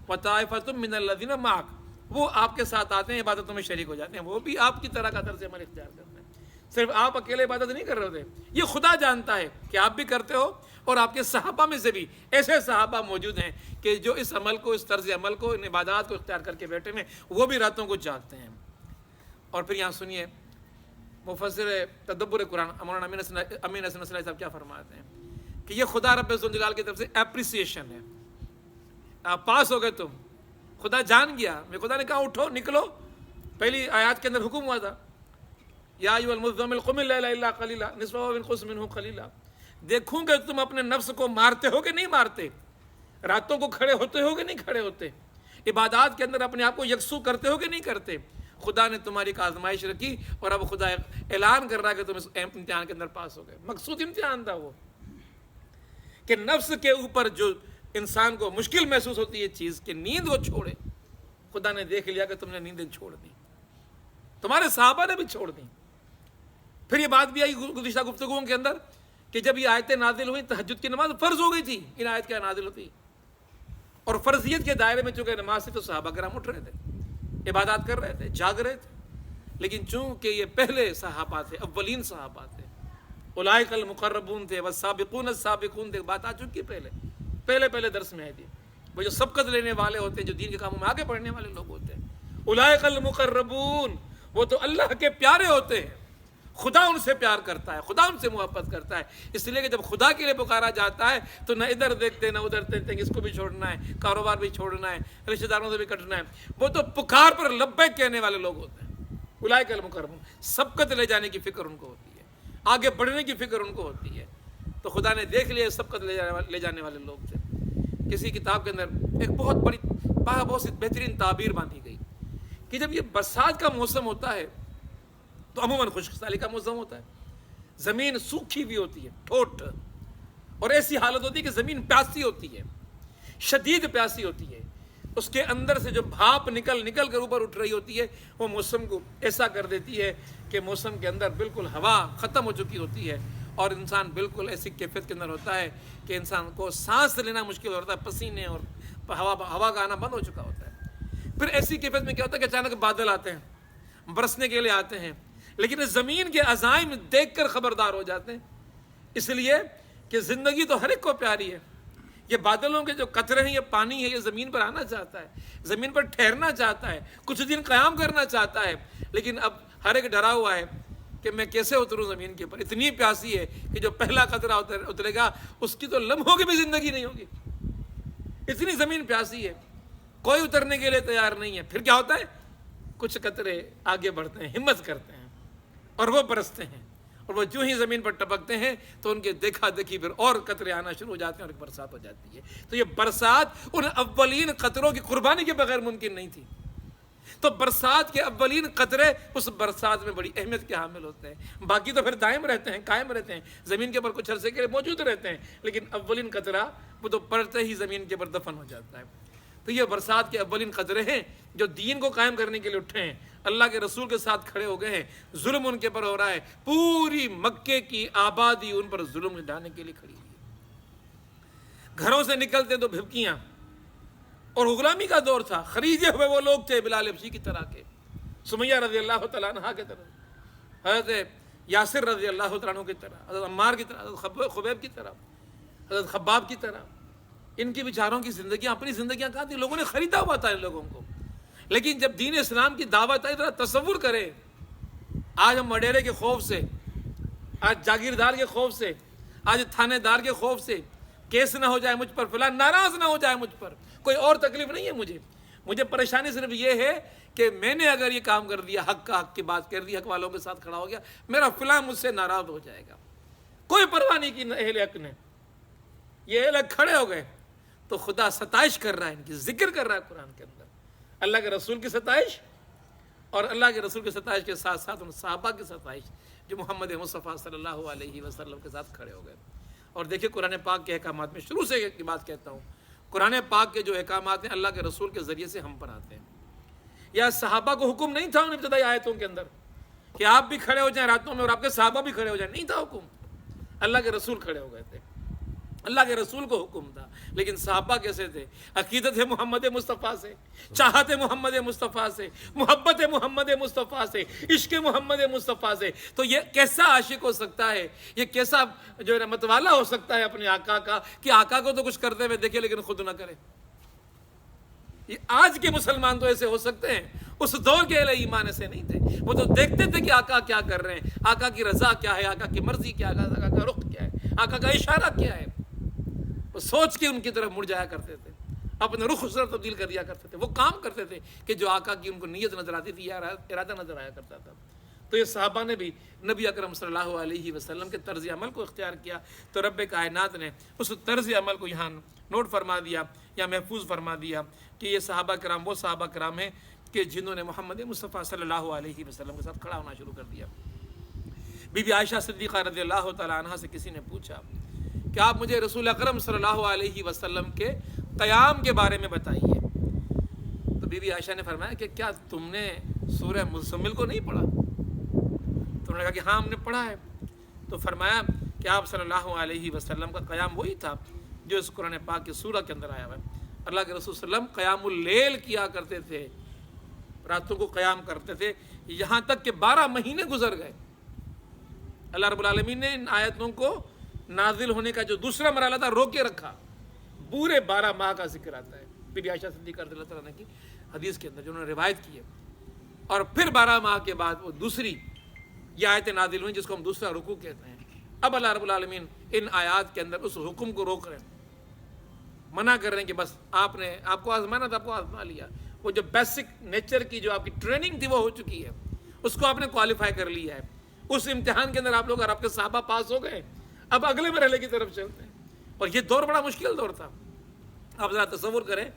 وطائفۃ من الذین معک، وہ آپ کے ساتھ آتے ہیں، عبادتوں میں شریک ہو جاتے ہیں، وہ بھی آپ کی طرح کا طرز عمل اختیار کرتے ہیں۔ صرف آپ اکیلے عبادت نہیں کر رہے ہوتے، یہ خدا جانتا ہے کہ آپ بھی کرتے ہو، اور آپ کے صحابہ میں سے بھی ایسے صحابہ موجود ہیں کہ جو اس عمل کو، اس طرز عمل کو، ان عبادات کو اختیار کر کے بیٹھے ہیں، وہ بھی راتوں کو جاگتے ہیں۔ اور پھر یہاں سنیے مفسر تدبر قرآن مولانا امین حسن اصلاحی صاحب کیا فرماتے ہیں کہ یہ خدا رب ذوالجلال کی طرف سے اپریسیشن ہے۔ آپ پاس ہو گئے، تم خدا جان گیا، میں خدا نے کہا اٹھو نکلو، پہلی آیات کے اندر حکم ہوا تھا یا ایھا المزمل قم اللیل الا قلیلا نصفہ وانقص منہ قلیلا۔ دیکھوں کہ تم اپنے نفس کو مارتے ہو کہ نہیں مارتے، راتوں کو کھڑے ہوتے ہو کہ نہیں کھڑے ہوتے، عبادات کے اندر اپنے آپ کو یکسو کرتے ہو کہ نہیں کرتے۔ خدا نے تمہاری ایک آزمائش رکھی اور اب خدا اعلان کر رہا ہے کہ تم اس امتحان کے اندر پاس ہو گئے۔ مقصود امتحان تھا وہ کہ نفس کے اوپر جو انسان کو مشکل محسوس ہوتی ہے چیز کہ نیند وہ چھوڑے، خدا نے دیکھ لیا کہ تم نے نیندیں چھوڑ دی، تمہارے صحابہ نے بھی چھوڑ دی۔ پھر یہ بات بھی آئی گزشتہ گفتگوؤں کے اندر کہ جب یہ آیتیں نازل ہوئی تہجد کی نماز فرض ہو گئی تھی، ان آیت کیا نازل ہوتی، اور فرضیت کے دائرے میں چونکہ نماز سے تو صحابہ کرام اٹھ رہے تھے، عبادات کر رہے تھے، جاگ رہے تھے، لیکن چونکہ یہ پہلے صحابہ تھے، اولین صحابہ تھے، اولئک المقربون تھے، والسابقون السابقون تھے، بات آ چکی پہلے درس میں آئی تھی، وہ جو سبقت لینے والے ہوتے ہیں، جو دین کے کاموں میں آگے بڑھنے والے لوگ ہوتے ہیں، اولئک المقربون، وہ تو اللہ کے پیارے ہوتے ہیں، خدا ان سے پیار کرتا ہے، خدا ان سے محبت کرتا ہے، اس لیے کہ جب خدا کے لیے پکارا جاتا ہے تو نہ ادھر دیکھتے نہ ادھر دیکھتے کہ اس کو بھی چھوڑنا ہے، کاروبار بھی چھوڑنا ہے، رشتہ داروں سے بھی کٹنا ہے، وہ تو پکار پر لبیک کہنے والے لوگ ہوتے ہیں۔ اولئک المقربون، سبقت لے جانے کی فکر ان کو ہوتی ہے، آگے بڑھنے کی فکر ان کو ہوتی ہے، تو خدا نے دیکھ لیا سبقت لے جانے والے لوگ تھے۔ کسی کتاب کے اندر ایک بہت سی بہترین تعبیر باندھی گئی کہ جب یہ برسات کا موسم ہوتا ہے تو عموماً خشک سالی کا موسم ہوتا ہے، زمین سوکھی بھی ہوتی ہے ٹھوٹ، اور ایسی حالت ہوتی ہے کہ زمین پیاسی ہوتی ہے، شدید پیاسی ہوتی ہے، اس کے اندر سے جو بھاپ نکل کر اوپر اٹھ رہی ہوتی ہے وہ موسم کو ایسا کر دیتی ہے کہ موسم کے اندر بالکل ہوا ختم ہو چکی ہوتی ہے اور انسان بالکل ایسی کیفیت کے اندر ہوتا ہے کہ انسان کو سانس لینا مشکل ہوتا ہے، پسینے اور ہوا کا آنا بند ہو چکا ہوتا ہے۔ پھر ایسی کیفیت میں کیا ہوتا ہے کہ اچانک بادل آتے ہیں، برسنے کے لیے آتے ہیں، لیکن زمین کے عزائم دیکھ کر خبردار ہو جاتے ہیں، اس لیے کہ زندگی تو ہر ایک کو پیاری ہے، یہ بادلوں کے جو قطرے ہیں، یہ پانی ہے، یہ زمین پر آنا چاہتا ہے، زمین پر ٹھہرنا چاہتا ہے، کچھ دن قیام کرنا چاہتا ہے، لیکن اب ہر ایک ڈرا ہوا ہے کہ میں کیسے اتروں زمین کے اوپر، اتنی پیاسی ہے کہ جو پہلا قطرہ اترے گا اس کی تو لمحوں کی بھی زندگی نہیں ہوگی، اتنی زمین پیاسی ہے، کوئی اترنے کے لیے تیار نہیں ہے۔ پھر کیا ہوتا ہے، کچھ قطرے آگے بڑھتے ہیں، ہمت کرتے ہیں اور وہ برستے ہیں، اور وہ جو ہی زمین پر ٹپکتے ہیں تو ان کے دیکھا دیکھی پھر اور قطرے آنا شروع ہو جاتے ہیں اور ایک برسات ہو جاتی ہے۔ تو یہ برسات ان اولین قطروں کی قربانی کے بغیر ممکن نہیں تھی، تو برسات کے اولین قطرے اس برسات میں بڑی اہمیت کے حامل ہوتے ہیں، باقی تو پھر دائم رہتے ہیں، قائم رہتے ہیں، زمین کے اوپر کچھ عرصے کے لیے موجود رہتے ہیں، لیکن اولین قطرہ وہ تو پڑتے ہی زمین کے اوپر دفن ہو جاتا ہے۔ تو یہ برسات کے اولین قطرے ہیں جو دین کو قائم کرنے کے لیے اٹھے ہیں، اللہ کے رسول کے ساتھ کھڑے ہو گئے ہیں، ظلم ان کے پر ہو رہا ہے، پوری مکے کی آبادی ان پر ظلم ڈالنے کے لیے کھڑی ہوئی ہے، گھروں سے نکلتے تو بھبکیاں، اور غلامی کا دور تھا، خریدے ہوئے وہ لوگ تھے بلال حبشی کی طرح کے، سمیہ رضی اللہ تعالیٰ عنہ کی طرح، حضرت یاسر رضی اللہ تعالیٰ عنہ کی طرح، حضرت عمار کی طرح، حضرت خبیب کی طرح، حضرت خباب کی طرح، ان کی بیچاروں کی زندگیاں، اپنی زندگیاں کہاں تھیں، لوگوں نے خریدا ہوا تھا ان لوگوں کو، لیکن جب دین اسلام کی دعوت آئی، ذرا تصور کرے، آج ہم وڈیرے کے خوف سے، آج جاگیردار کے خوف سے، آج تھانے دار کے خوف سے کیس نہ ہو جائے مجھ پر، فلان ناراض نہ ہو جائے مجھ پر، کوئی اور تکلیف نہیں ہے مجھے پریشانی صرف یہ ہے کہ میں نے اگر یہ کام کر دیا، حق کی بات کر دی، حق والوں کے ساتھ کھڑا ہو گیا، میرا فلاں مجھ سے ناراض ہو جائے گا، کوئی پرواہ نہیں کی اہل حق نے، یہ اہل حق کھڑے ہو گئے تو خدا ستائش کر رہا ہے، ان کی ذکر کر رہا ہے قرآن کے اندر، اللہ کے رسول کی ستائش، اور اللہ کے رسول کی ستائش کے ساتھ ساتھ ان صحابہ کی ستائش جو محمد مصطفیٰ صلی اللہ علیہ وسلم کے ساتھ کھڑے ہو گئے۔ اور دیکھیں قرآن پاک کے احکامات میں شروع سے ایک بات کہتا ہوں، قرآن پاک کے جو احکامات ہیں اللہ کے رسول کے ذریعے سے ہم پر آتے ہیں، یا صحابہ کو حکم نہیں تھا ان ابتدائی آیتوں کے اندر کہ آپ بھی کھڑے ہو جائیں راتوں میں اور آپ کے صحابہ بھی کھڑے ہو جائیں، نہیں تھا حکم، اللہ کے رسول کھڑے ہو گئے تھے، اللہ کے رسول کو حکم تھا، لیکن صحابہ کیسے تھے؟ عقیدت ہے محمد مصطفیٰ سے، چاہت محمد مصطفیٰ سے، محبت محمد مصطفیٰ سے، عشق محمد مصطفیٰ سے. تو یہ کیسا عاشق ہو سکتا ہے، یہ کیسا جو ہے متوالا ہو سکتا ہے اپنے آقا کا، کہ آقا کو تو کچھ کرتے ہوئے دیکھے لیکن خود نہ کرے. یہ آج کے مسلمان تو ایسے ہو سکتے ہیں، اس دور کے اہل ایمان ایسے نہیں تھے. وہ تو دیکھتے تھے کہ آقا کیا کر رہے ہیں، آقا کی رضا کیا ہے، آقا کی مرضی کیا ہے، آقا کا رخ کیا ہے، آقا کا اشارہ کیا ہے. وہ سوچ کے ان کی طرف مڑ جایا کرتے تھے، اپنے رخ اس طرف تبدیل کر دیا کرتے تھے. وہ کام کرتے تھے کہ جو آقا کی ان کو نیت نظر آتی تھی یا ارادہ نظر آیا کرتا تھا. تو یہ صحابہ نے بھی نبی اکرم صلی اللہ علیہ وسلم کے طرز عمل کو اختیار کیا. تو رب کائنات نے اس طرز عمل کو یہاں نوٹ فرما دیا یا محفوظ فرما دیا کہ یہ صحابہ کرام وہ صحابہ کرام ہیں کہ جنہوں نے محمد مصطفیٰ صلی اللہ علیہ وسلم کے ساتھ کھڑا ہونا شروع کر دیا. بی بی عائشہ صدیقہ رضی اللہ تعالیٰ عنہ سے کسی نے پوچھا کہ آپ مجھے رسول اکرم صلی اللہ علیہ وسلم کے قیام کے بارے میں بتائیے. تو بی بی عائشہ نے فرمایا کہ کیا تم نے سورہ مزمل کو نہیں پڑھا؟ تو انہوں نے کہا کہ ہاں ہم نے پڑھا ہے. تو فرمایا کہ آپ صلی اللہ علیہ وسلم کا قیام وہی تھا جو اس قرآن پاک کی سورہ کے اندر آیا ہوا ہے. اللہ کے رسول صلی اللہ علیہ وسلم قیام اللیل کیا کرتے تھے، راتوں کو قیام کرتے تھے، یہاں تک کہ 12 مہینے گزر گئے. اللہ رب العالمین نے ان آیتوں کو نازل ہونے کا جو دوسرا مرحلہ تھا روک کے رکھا. پورے 12 ماہ کا ذکر آتا ہے بی بی عائشہ صدیقہ رضی اللہ تعالیٰ عنہ کی حدیث کے اندر جو انہوں نے روایت کی ہے. اور پھر 12 ماہ کے بعد وہ دوسری یہ آیتیں نازل ہوئیں جس کو ہم دوسرا رکوع کہتے ہیں. اب اللہ رب العالمین ان آیات کے اندر اس حکم کو روک رہے ہیں، منع کر رہے ہیں کہ بس آپ کو آزمانا تھا، آپ کو آزما لیا. وہ جو بیسک نیچر کی جو آپ کی ٹریننگ تھی وہ ہو چکی ہے، اس کو آپ نے کوالیفائی کر لیا ہے. اس امتحان کے اندر آپ لوگ اور آپ کے صحابہ پاس ہو گئے، اب اگلے مرحلے کی طرف چلتے ہیں. اور یہ دور بڑا مشکل دور تھا. آپ ذرا تصور کریں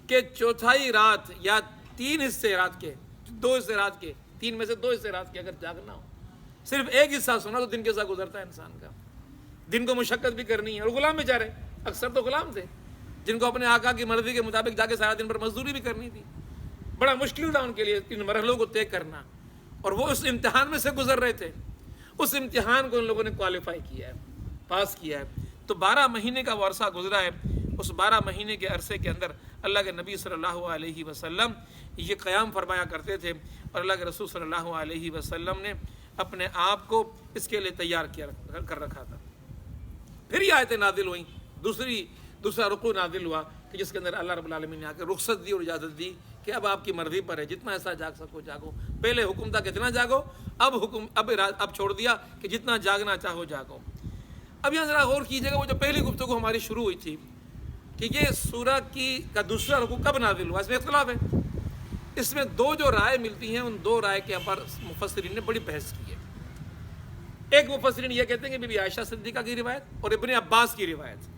کہ چوتھائی رات یا 3 حصے رات کے، 2 حصے رات کے، 3 میں سے 2 حصے رات کے اگر جاگنا ہو، صرف ایک حصہ سونا تو دن کے ساتھ گزرتا ہے انسان کا. دن کو مشقت بھی کرنی ہے. اور غلام بیچارے اکثر تو غلام تھے جن کو اپنے آقا کی مرضی کے مطابق جا کے سارا دن پر مزدوری بھی کرنی تھی. بڑا مشکل تھا ان کے لیے ان مرحلوں کو طے کرنا، اور وہ اس امتحان میں سے گزر رہے تھے. اس امتحان کو ان لوگوں نے کوالیفائی کیا ہے، پاس کیا ہے. تو 12 مہینے کا وہ عرصہ گزرا ہے. اس 12 مہینے کے عرصے کے اندر اللہ کے نبی صلی اللہ علیہ وسلم یہ قیام فرمایا کرتے تھے، اور اللہ کے رسول صلی اللہ علیہ وسلم نے اپنے آپ کو اس کے لیے تیار کر رکھا تھا. پھر یہ آیتیں نازل ہوئیں، دوسرا رکوع نازل ہوا کہ جس کے اندر اللہ رب العالمین نے آ کے رخصت دی اور اجازت دی کہ اب آپ کی مرضی پر ہے، جتنا ایسا جاگ سکو جاگو. پہلے حکم تھا کہ جتنا جاگو، اب چھوڑ دیا کہ جتنا جاگنا چاہو جاگو. اب یہاں ذرا غور کیجیے گا، وہ جو پہلی گفتگو ہماری شروع ہوئی تھی کہ یہ سورہ کا دوسرا رکوع کب نازل ہوا، اس میں اختلاف ہے. اس میں 2 جو رائے ملتی ہیں، ان 2 رائے کے اوپر مفسرین نے بڑی بحث کی ہے. ایک مفسرین یہ کہتے ہیں کہ بی بی عائشہ صدیقہ کی روایت اور ابن عباس کی روایت،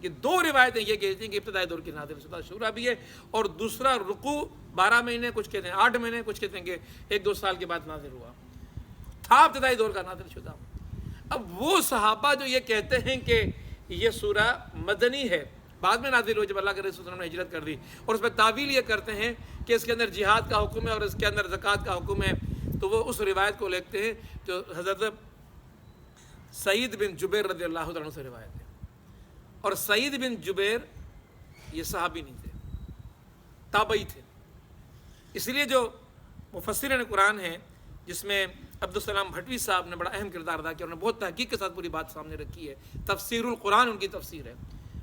یہ 2 روایتیں یہ کہتی ہیں کہ ابتدائی دور کی نازل شدہ شورہ بھی ہے، اور دوسرا رکوع 12 مہینے، کچھ کہتے ہیں 8 مہینے، کچھ کہتے ہیں کہ 1-2 سال کے بعد نازل ہوا تھا، ابتدائی دور کا نازل شدہ. اب وہ صحابہ جو یہ کہتے ہیں کہ یہ سورہ مدنی ہے، بعد میں نازل ہوئی جب اللہ کے رسول صلی اللہ علیہ وسلم نے ہجرت کر دی، اور اس میں تعویل یہ کرتے ہیں کہ اس کے اندر جہاد کا حکم ہے اور اس کے اندر زکوٰۃ کا حکم ہے، تو وہ اس روایت کو لکھتے ہیں جو حضرت سعید بن جبیر رضی اللہ عنہ سے روایت ہے. اور سعید بن جبیر یہ صحابی نہیں تھے، تابعی تھے. اس لیے جو مفسرین قرآن ہیں جس میں عبدالسلام بھٹوی صاحب نے بڑا اہم کردار ادا کیا، انہوں نے بہت تحقیق کے ساتھ پوری بات سامنے رکھی ہے. تفسیر القرآن ان کی تفسیر ہے.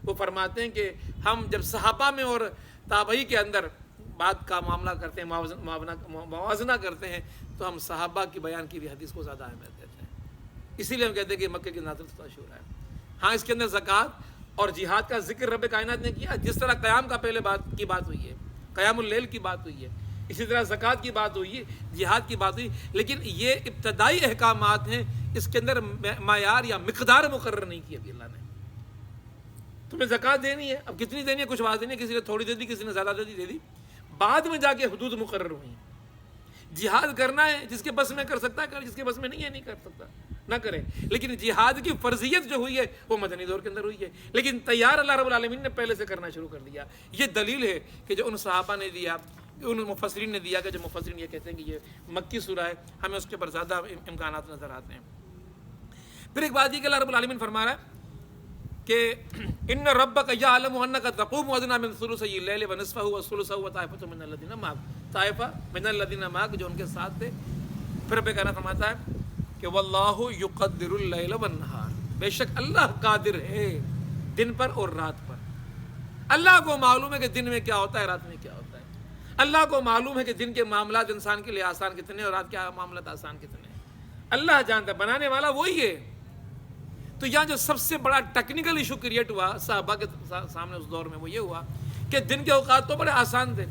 وہ فرماتے ہیں کہ ہم جب صحابہ میں اور تابعی کے اندر بات کا معاملہ کرتے ہیں، موازنہ کرتے ہیں، تو ہم صحابہ کی بیان کی بھی حدیث کو زیادہ اہمیت دیتے ہیں. اسی لیے ہم کہتے ہیں کہ مکہ کی نازل شدہ شورہ ہے. ہاں اس کے اندر زکوٰۃ اور جہاد کا ذکر رب کائنات نے کیا، جس طرح قیام کا پہلے بات ہوئی ہے، قیام اللیل کی بات ہوئی ہے، اسی طرح زکوٰۃ کی بات ہوئی ہے، جہاد کی بات ہوئی. لیکن یہ ابتدائی احکامات ہیں، اس کے اندر معیار یا مقدار مقرر نہیں کی ابھی اللہ نے. تمہیں زکوٰۃ دینی ہے، اب کتنی دینی ہے کچھ بات دینی ہے، کسی نے تھوڑی دے دی، کسی نے زیادہ دے دی. بعد میں جا کے حدود مقرر ہوئی. جہاد کرنا ہے، جس کے بس میں کر سکتا ہے، جس کے بس میں نہیں ہے نہیں کر سکتا نہ کرے. لیکن جہاد کی فرضیت جو ہوئی ہے وہ مدنی دور کے اندر ہوئی ہے، لیکن تیار اللہ رب العالمین نے پہلے سے کرنا شروع کر دیا. یہ دلیل ہے کہ جو ان صحابہ نے دیا، ان مفسرین نے دیا، کہ جو مفسرین یہ کہتے ہیں کہ یہ مکی سورہ ہے، ہمیں اس کے اوپر زیادہ امکانات نظر آتے ہیں. پھر ایک بات یہ کہ اللہ رب العالمین فرما رہا ہے کہ ان ربک یعلم انک تقوم ادنی من ثلثی اللیل ونصفہ وثلثہ وطائفۃ من الذین معک، طائفہ من الذین معک جو ان کے ساتھ تھے. پھر رب کہنا فرماتا ہے کہ واللہ یقدر اللیل والنہار، بے شک اللہ قادر ہے دن پر اور رات پر. اللہ کو معلوم ہے کہ دن میں کیا ہوتا ہے، رات میں کیا ہوتا ہے. اللہ کو معلوم ہے کہ دن کے معاملات انسان کے لیے آسان کتنے اور رات کے معاملات آسان کتنے ہیں. اللہ جانتا ہے، بنانے والا وہی ہے. تو یہاں جو سب سے بڑا ٹیکنیکل ایشو کریٹ ہوا صحابہ کے سامنے اس دور میں وہ یہ ہوا کہ دن کے اوقات تو بڑے آسان تھے.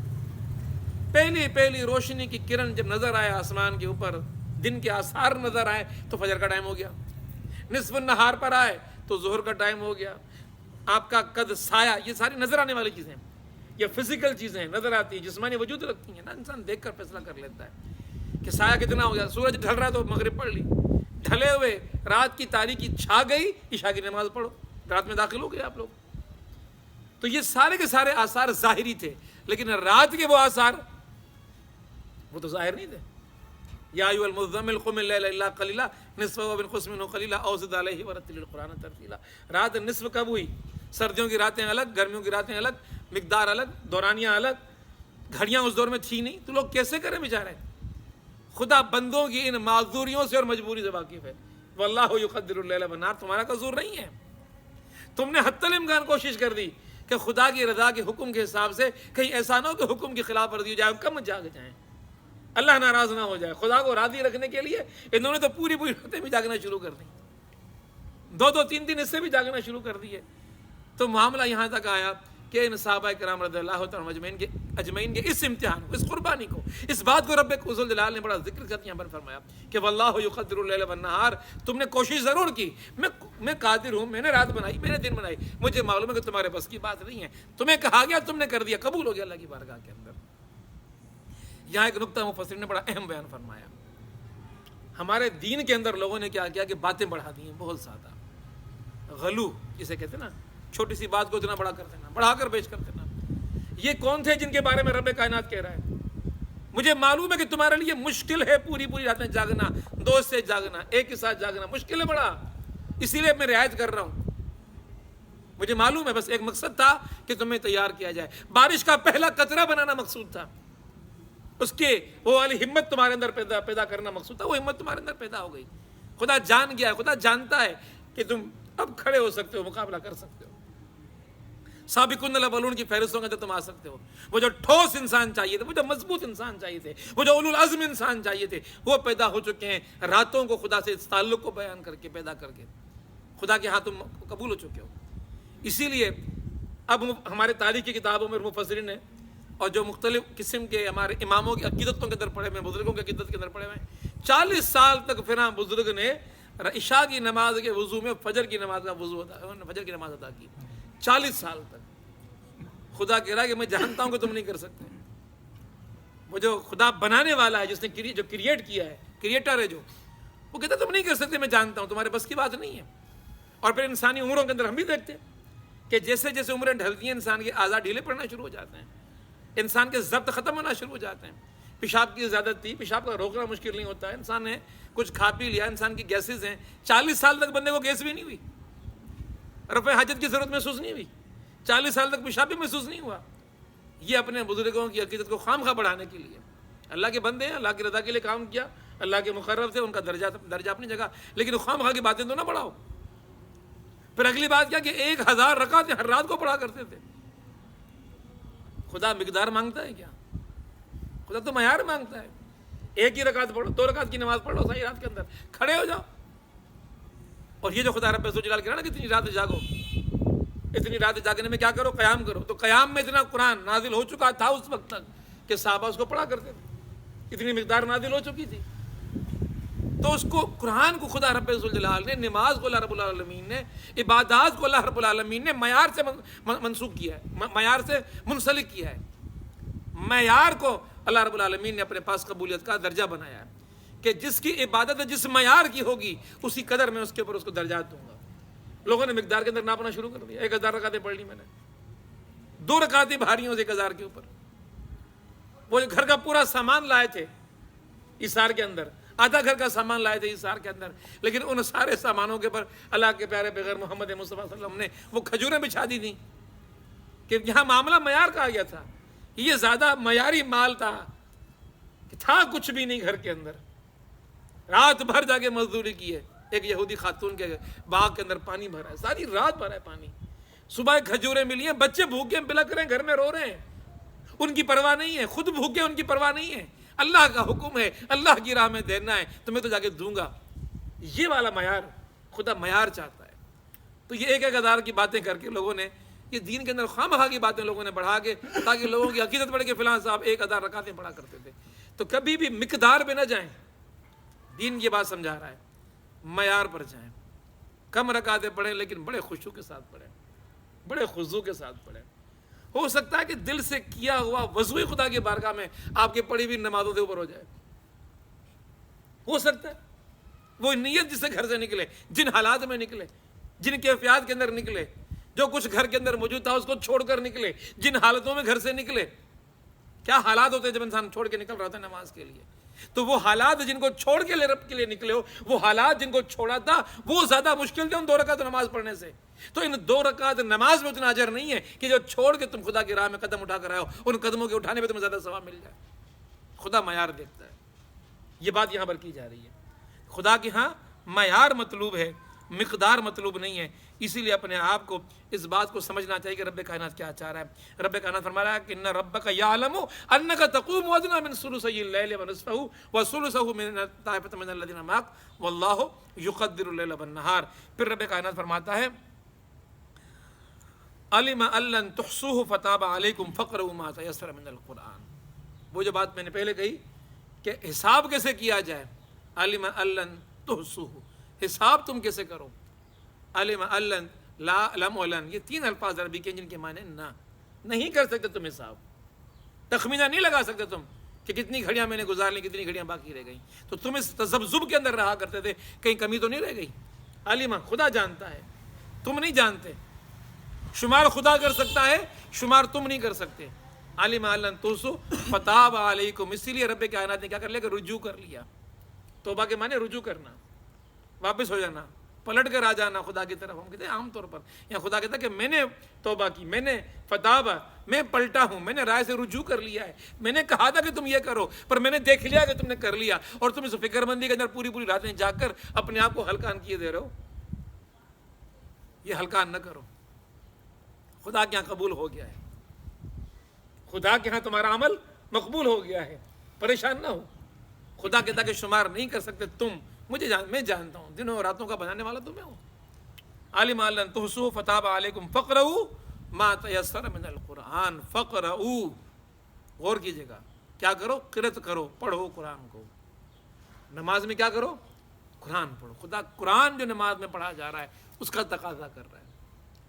پہلی روشنی کی کرن جب نظر آئے آسمان کے اوپر، دن کے آثار نظر آئے تو فجر کا ٹائم ہو گیا. نصف النہار پر آئے تو ظہر کا ٹائم ہو گیا. آپ کا قد، سایہ، یہ ساری نظر آنے والی چیزیں، یہ فزیکل چیزیں نظر آتی ہیں، جسمانی وجود رکھتی ہیں نا. انسان دیکھ کر فیصلہ کر لیتا ہے کہ سایہ کتنا ہو گیا. سورج ڈھل رہا ہے تو مغرب پڑھ لی، ڈھلے ہوئے رات کی تاریکی چھا گئی، عشاء کی نماز پڑھو، رات میں داخل ہو گئے آپ لوگ. تو یہ سارے کے سارے آثار ظاہری تھے، لیکن رات کے وہ آثار وہ تو ظاہر نہیں تھے. یا ایھا المزمل قم اللیل الا قلیلا نصفہ وانقص منہ قلیلا او زد علیہ ورتل القرآن ترتیلا. رات نصف کب ہوئی؟ سردیوں کی راتیں الگ، گرمیوں کی راتیں الگ، مقدار الگ، دورانیاں الگ. گھڑیاں اس دور میں تھی نہیں، تو لوگ کیسے کریں بیچارے؟ خدا بندوں کی ان معذوریوں سے اور مجبوری سے واقف ہے. واللہ یقدر اللیل والنہار، تمہارا قصور نہیں ہے. تم نے حتی الامکان کوشش کر دی کہ خدا کی رضا کے حکم کے حساب سے کہیں ایسا نہ ہو کہ حکم کی خلاف ورزی ہو جائے، کم جاگ جائیں، اللہ ناراض نہ ہو جائے. خدا کو راضی رکھنے کے لیے انہوں نے تو پوری راتیں بھی جاگنا شروع کر دی، 2 3 اس سے بھی جاگنا شروع کر دیے. تو معاملہ یہاں تک آیا کہ ان صحابہ کرام رضی اللہ تعالیٰ اجمعین کے اس امتحان کو، اس قربانی کو، اس بات کو رب ذوالجلال نے بڑا ذکر کر یہاں پر فرمایا کہ واللہ یقدر اللیل والنہار. تم نے کوشش ضرور کی، میں قادر ہوں، میں نے رات بنائی، میں نے دن بنائی، مجھے معلوم ہے کہ تمہارے بس کی بات نہیں ہے. تمہیں کہا گیا، تم نے کر دیا، قبول ہو گیا اللہ کی بارگاہ کے اندر. یہاں ایک نقطہ مفسرین نے بڑا اہم بیان فرمایا. ہمارے دین کے اندر لوگوں نے کیا کیا کہ باتیں بڑھا دی ہیں، بہت زیادہ غلو جسے کہتے ہیں نا، چھوٹی سی بات کو اتنا بڑا کر دینا، بڑھا کر پیش کر دینا. یہ کون تھے جن کے بارے میں رب کائنات کہہ رہا ہے مجھے معلوم ہے کہ تمہارے لیے مشکل ہے پوری راتیں جاگنا، 2 سے جاگنا، ایک کے ساتھ جاگنا مشکل ہے بڑا، اسی لیے میں رعایت کر رہا ہوں. مجھے معلوم ہے، بس ایک مقصد تھا کہ تمہیں تیار کیا جائے. بارش کا پہلا قطرہ بنانا مقصود تھا، اس کے وہ والی ہمت تمہارے اندر پیدا کرنا مقصود تھا. وہ ہمت تمہارے اندر پیدا ہو گئی. خدا جان گیا ہے، خدا جانتا ہے کہ تم اب کھڑے ہو سکتے ہو، مقابلہ کر سکتے ہو. سابقون الاولون کی فہرستوں کے اندر تم آ سکتے ہو. وہ جو ٹھوس انسان چاہیے تھے، وہ جو مضبوط انسان چاہیے تھے، وہ جو اولو العزم انسان چاہیے تھے، وہ پیدا ہو چکے ہیں. راتوں کو خدا سے اس تعلق کو بیان کر کے، پیدا کر کے خدا کے ہاں تم قبول ہو چکے ہو. اسی لیے اب ہمارے تاریخ کی کتابوں میں مفسرین نے اور جو مختلف قسم کے ہمارے اماموں کی عقیدتوں کے اندر پڑھے ہوئے، بزرگوں کی عقیدت کے اندر پڑھے ہوئے ہیں، 40 سال تک پھر بزرگ نے عشاء کی نماز کے وضو میں فجر کی نماز ادا کی. 40 سال تک. خدا کہہ رہا ہے کہ میں جانتا ہوں کہ تم نہیں کر سکتے. وہ جو خدا بنانے والا ہے، جس نے جو کریٹ کیا ہے، کریٹر ہے جو، وہ کہتا ہے تم نہیں کر سکتے، میں جانتا ہوں تمہارے بس کی بات نہیں ہے. اور پھر انسانی عمروں کے اندر ہم بھی دیکھتے ہیں کہ جیسے جیسے عمریں ڈھلتی ہیں انسان کے اعضاء ڈھیلے پڑنا شروع ہو جاتے ہیں، انسان کے ضبط ختم ہونا شروع ہو جاتے ہیں. پیشاب کی زیادت تھی، پیشاب کا روکنا مشکل نہیں ہوتا ہے، انسان نے کچھ کھا پی لیا، انسان کی گیسز ہیں. 40 سال تک بندے کو گیس بھی نہیں ہوئی، رفع حاجت کی ضرورت محسوس نہیں ہوئی، 40 سال تک پیشاب بھی محسوس نہیں ہوا. یہ اپنے بزرگوں کی عقیدت کو خام خواہ بڑھانے کے لیے اللہ کے بندے ہیں، اللہ کی رضا کے لیے کام کیا، اللہ کے مقرب سے ان کا درجہ اپنی جگہ، لیکن خام خواہ کی باتیں تو نہ بڑھاؤ. پھر اگلی بات کیا کہ 1000 رکعتیں ہر رات کو پڑھا کرتے تھے. خدا مقدار مانگتا ہے کیا؟ خدا تو معیار مانگتا ہے. ایک ہی رکعت پڑھو، 2 رکعت کی نماز پڑھ لو صحیح رات کے اندر، کھڑے ہو جاؤ. اور یہ جو خدا رب ذوالجلال کہہ رہا نا کہ اتنی رات جاگو، اتنی رات جاگنے میں کیا کرو؟ قیام کرو. تو قیام میں اتنا قرآن نازل ہو چکا تھا اس وقت تک کہ صحابہ اس کو پڑھا کرتے تھے، اتنی مقدار نازل ہو چکی تھی. تو اس کو قرآن کو خدا رب ذوالجلال نے، نماز کو اللہ رب العالمین نے، عبادات کو اللہ رب العالمین نے معیار سے منسوخ کیا ہے، معیار سے منسلک کیا ہے. معیار کو اللہ رب العالمین نے اپنے پاس قبولیت کا درجہ بنایا ہے کہ جس کی عبادت جس معیار کی ہوگی اسی قدر میں اس کے اوپر اس کو درجات دوں گا. لوگوں نے مقدار کے اندر ناپنا شروع کر دیا. 1000 رکعتیں پڑھ لی میں نے، 2 رکعتیں بھاری ہوں 1000 کے اوپر. وہ گھر کا پورا سامان لائے تھے ایثار کے اندر، آدھا گھر کا سامان لائے تھے ایثار کے اندر، لیکن ان سارے سامانوں کے پر اللہ کے پیارے پیغمبر محمد مصطفیٰ صلی اللہ علیہ وسلم نے وہ کھجوریں بچھا دی تھیں کہ یہاں معاملہ معیار کہا گیا تھا. یہ زیادہ معیاری مال تھا کہ تھا کچھ بھی نہیں گھر کے اندر. رات بھر جا کے مزدوری کی ہے. ایک یہودی خاتون کے باغ کے اندر پانی بھرا ہے، ساری رات بھرا ہے پانی. صبح کھجوریں ملی ہیں، بچے بھوکے بلک رہے ہیں، گھر میں رو رہے ہیں، ان کی پرواہ نہیں ہے. خود بھوکے، ان کی پرواہ نہیں ہے. اللہ کا حکم ہے، اللہ کی راہ میں دینا ہے، تو میں تو جا کے دوں گا. یہ والا معیار خدا معیار چاہتا ہے. تو یہ ایک ہزار کی باتیں کر کے لوگوں نے یہ دین کے اندر خواہ مخواہ کی باتیں لوگوں نے بڑھا کے، تاکہ لوگوں کی عقیدت بڑھ کے فلاں صاحب 1000 رکعتیں پڑھا کرتے تھے. تو کبھی بھی مقدار پہ نہ جائیں. دین یہ بات سمجھا رہا ہے، معیار پر جائیں. کم رکعتیں پڑھیں لیکن بڑے خشوع کے ساتھ پڑھیں، بڑے خضوع کے ساتھ پڑھیں. ہو سکتا ہے کہ دل سے کیا ہوا وضوء خدا کی بارگاہ میں آپ کے پڑھی ہوئی نمازوں کے اوپر ہو جائے. ہو سکتا ہے وہ نیت جس سے گھر سے نکلے، جن حالات میں نکلے، جن کیفیات کے اندر نکلے، جو کچھ گھر کے اندر موجود تھا اس کو چھوڑ کر نکلے، جن حالتوں میں گھر سے نکلے. کیا حالات ہوتے ہیں جب انسان چھوڑ کے نکل رہا تھا نماز کے لیے؟ تو وہ حالات جن کو چھوڑ کے رب کے لیے نکلے ہو، وہ حالات جن کو چھوڑا تھا وہ زیادہ مشکل تھے ان 2 رکعت نماز پڑھنے سے. تو ان 2 رکعت نماز میں اتنا اجر نہیں ہے کہ جو چھوڑ کے تم خدا کی راہ میں قدم اٹھا کر آئے ہو، ان قدموں کے اٹھانے میں تمہیں زیادہ ثواب مل جائے. خدا معیار دیکھتا ہے. یہ بات یہاں پر کی جا رہی ہے. خدا کے ہاں معیار مطلوب ہے، مقدار مطلوب نہیں ہے. اسی لیے اپنے آپ کو اس بات کو سمجھنا چاہیے کہ رب کائنات کیا چاہ رہا ہے. رب کائنات فرما رہا ہے کہ ان ربک یعلم انک تقوم ادنی من ثلثی اللیل ونصفہ وثلثہ من طائفۃ من الذین معک واللہ یقدر اللیل والنہار. پھر رب کائنات فرماتا ہے علم ان لن تحصوہ فتاب علیکم فاقرؤوا ما تیسر من القرآن. وہ جو بات میں نے پہلے کہی کہ حساب کیسے کیا جائے. علم ان لن تحصوہ، حساب تم کیسے کرو. علم ان لن، لا لم ولن، یہ 3 الفاظ عربی کے جن کے معنی نہ، نہیں کر سکتے تم حساب. تخمینہ نہیں لگا سکتے تم کہ کتنی گھڑیاں میں نے گزار لی، کتنی گھڑیاں باقی رہ گئیں. تو تم اس تذبذب کے اندر رہا کرتے تھے، کہیں کمی تو نہیں رہ گئی. علم، خدا جانتا ہے، تم نہیں جانتے. شمار خدا کر سکتا ہے، شمار تم نہیں کر سکتے. علم ان لن تحصوا فتاب علیکم. اسی لیے رب کائنات نے کیا کر لیا کہ رجوع کر لیا. توبہ کے معنی رجوع کرنا، واپس ہو جانا، پلٹ کر آ جانا خدا کی طرف. ہم کہتے ہیں عام طور پر یا خدا کہتا ہے کہ میں نے توبہ کی، میں نے فتابہ، میں پلٹا ہوں، میں نے رائے سے رجوع کر لیا ہے. میں نے کہا تھا کہ تم یہ کرو، پر میں نے دیکھ لیا کہ تم نے کر لیا، اور تم اس فکر مندی کے اندر پوری راتیں جاگ کر اپنے آپ کو ہلکان کیے دے رہے ہو. یہ ہلکان نہ کرو. خدا کے ہاں قبول ہو گیا ہے، خدا کے ہاں تمہارا عمل مقبول ہو گیا ہے. پریشان نہ ہو. خدا کہتا کہ شمار نہیں کر سکتے تم، میں جانتا ہوں، دنوں اور راتوں کا بنانے والا تو میں ہوں. علم ان لن تحصوا فتاب علیکم فاقرؤوا ما تیسر من القرآن. فاقرؤوا، غور کیجیے گا، کیا کرو؟ قرأت کرو، پڑھو قرآن کو. نماز میں کیا کرو؟ قرآن پڑھو. خدا قرآن جو نماز میں پڑھا جا رہا ہے اس کا تقاضا کر رہا ہے.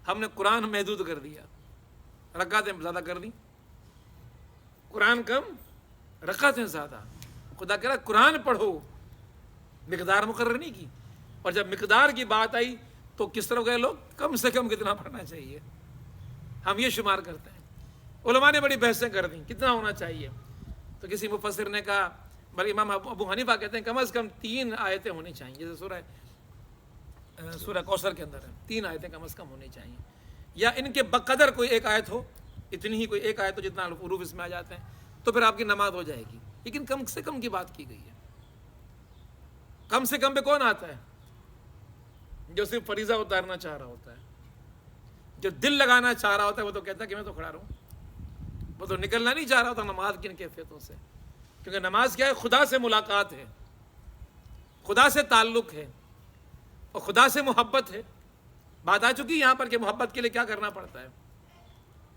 ہم نے قرآن محدود کر دیا، رکعتیں زیادہ کر دیں. قرآن کم، رکعتیں زیادہ. خدا کہہ رہا ہے قرآن پڑھو، مقدار مقرر نہیں کی. اور جب مقدار کی بات آئی تو کس طرح گئے لوگ؟ کم سے کم کتنا پڑھنا چاہیے، ہم یہ شمار کرتے ہیں. علماء نے بڑی بحثیں کر دیں کتنا ہونا چاہیے. تو کسی مفسر نے کہا، بلکہ امام ابو حنیفہ کہتے ہیں کم از کم 3 آیتیں ہونی چاہیے. جیسے سورہ کوثر کے اندر ہے، 3 آیتیں کم از کم ہونی چاہیے، یا ان کے بقدر کوئی ایک آیت ہو، اتنی ہی کوئی ایک آیت ہو جتنا حروف اس میں آ جاتے ہیں، تو پھر آپ کی نماز ہو جائے گی. لیکن کم سے کم کی بات کی گئی ہے. کم سے کم پہ کون آتا ہے؟ جو صرف فریضہ اتارنا چاہ رہا ہوتا ہے، جو دل لگانا چاہ رہا ہوتا ہے، وہ تو کہتا ہے کہ میں تو کھڑا رہوں. وہ تو نکلنا نہیں چاہ رہا ہوتا نماز کی ان کیفیتوں سے. کیونکہ نماز کیا ہے؟ خدا سے ملاقات ہے، خدا سے تعلق ہے، اور خدا سے محبت ہے. بات آ چکی یہاں پر کہ محبت کے لیے کیا کرنا پڑتا ہے.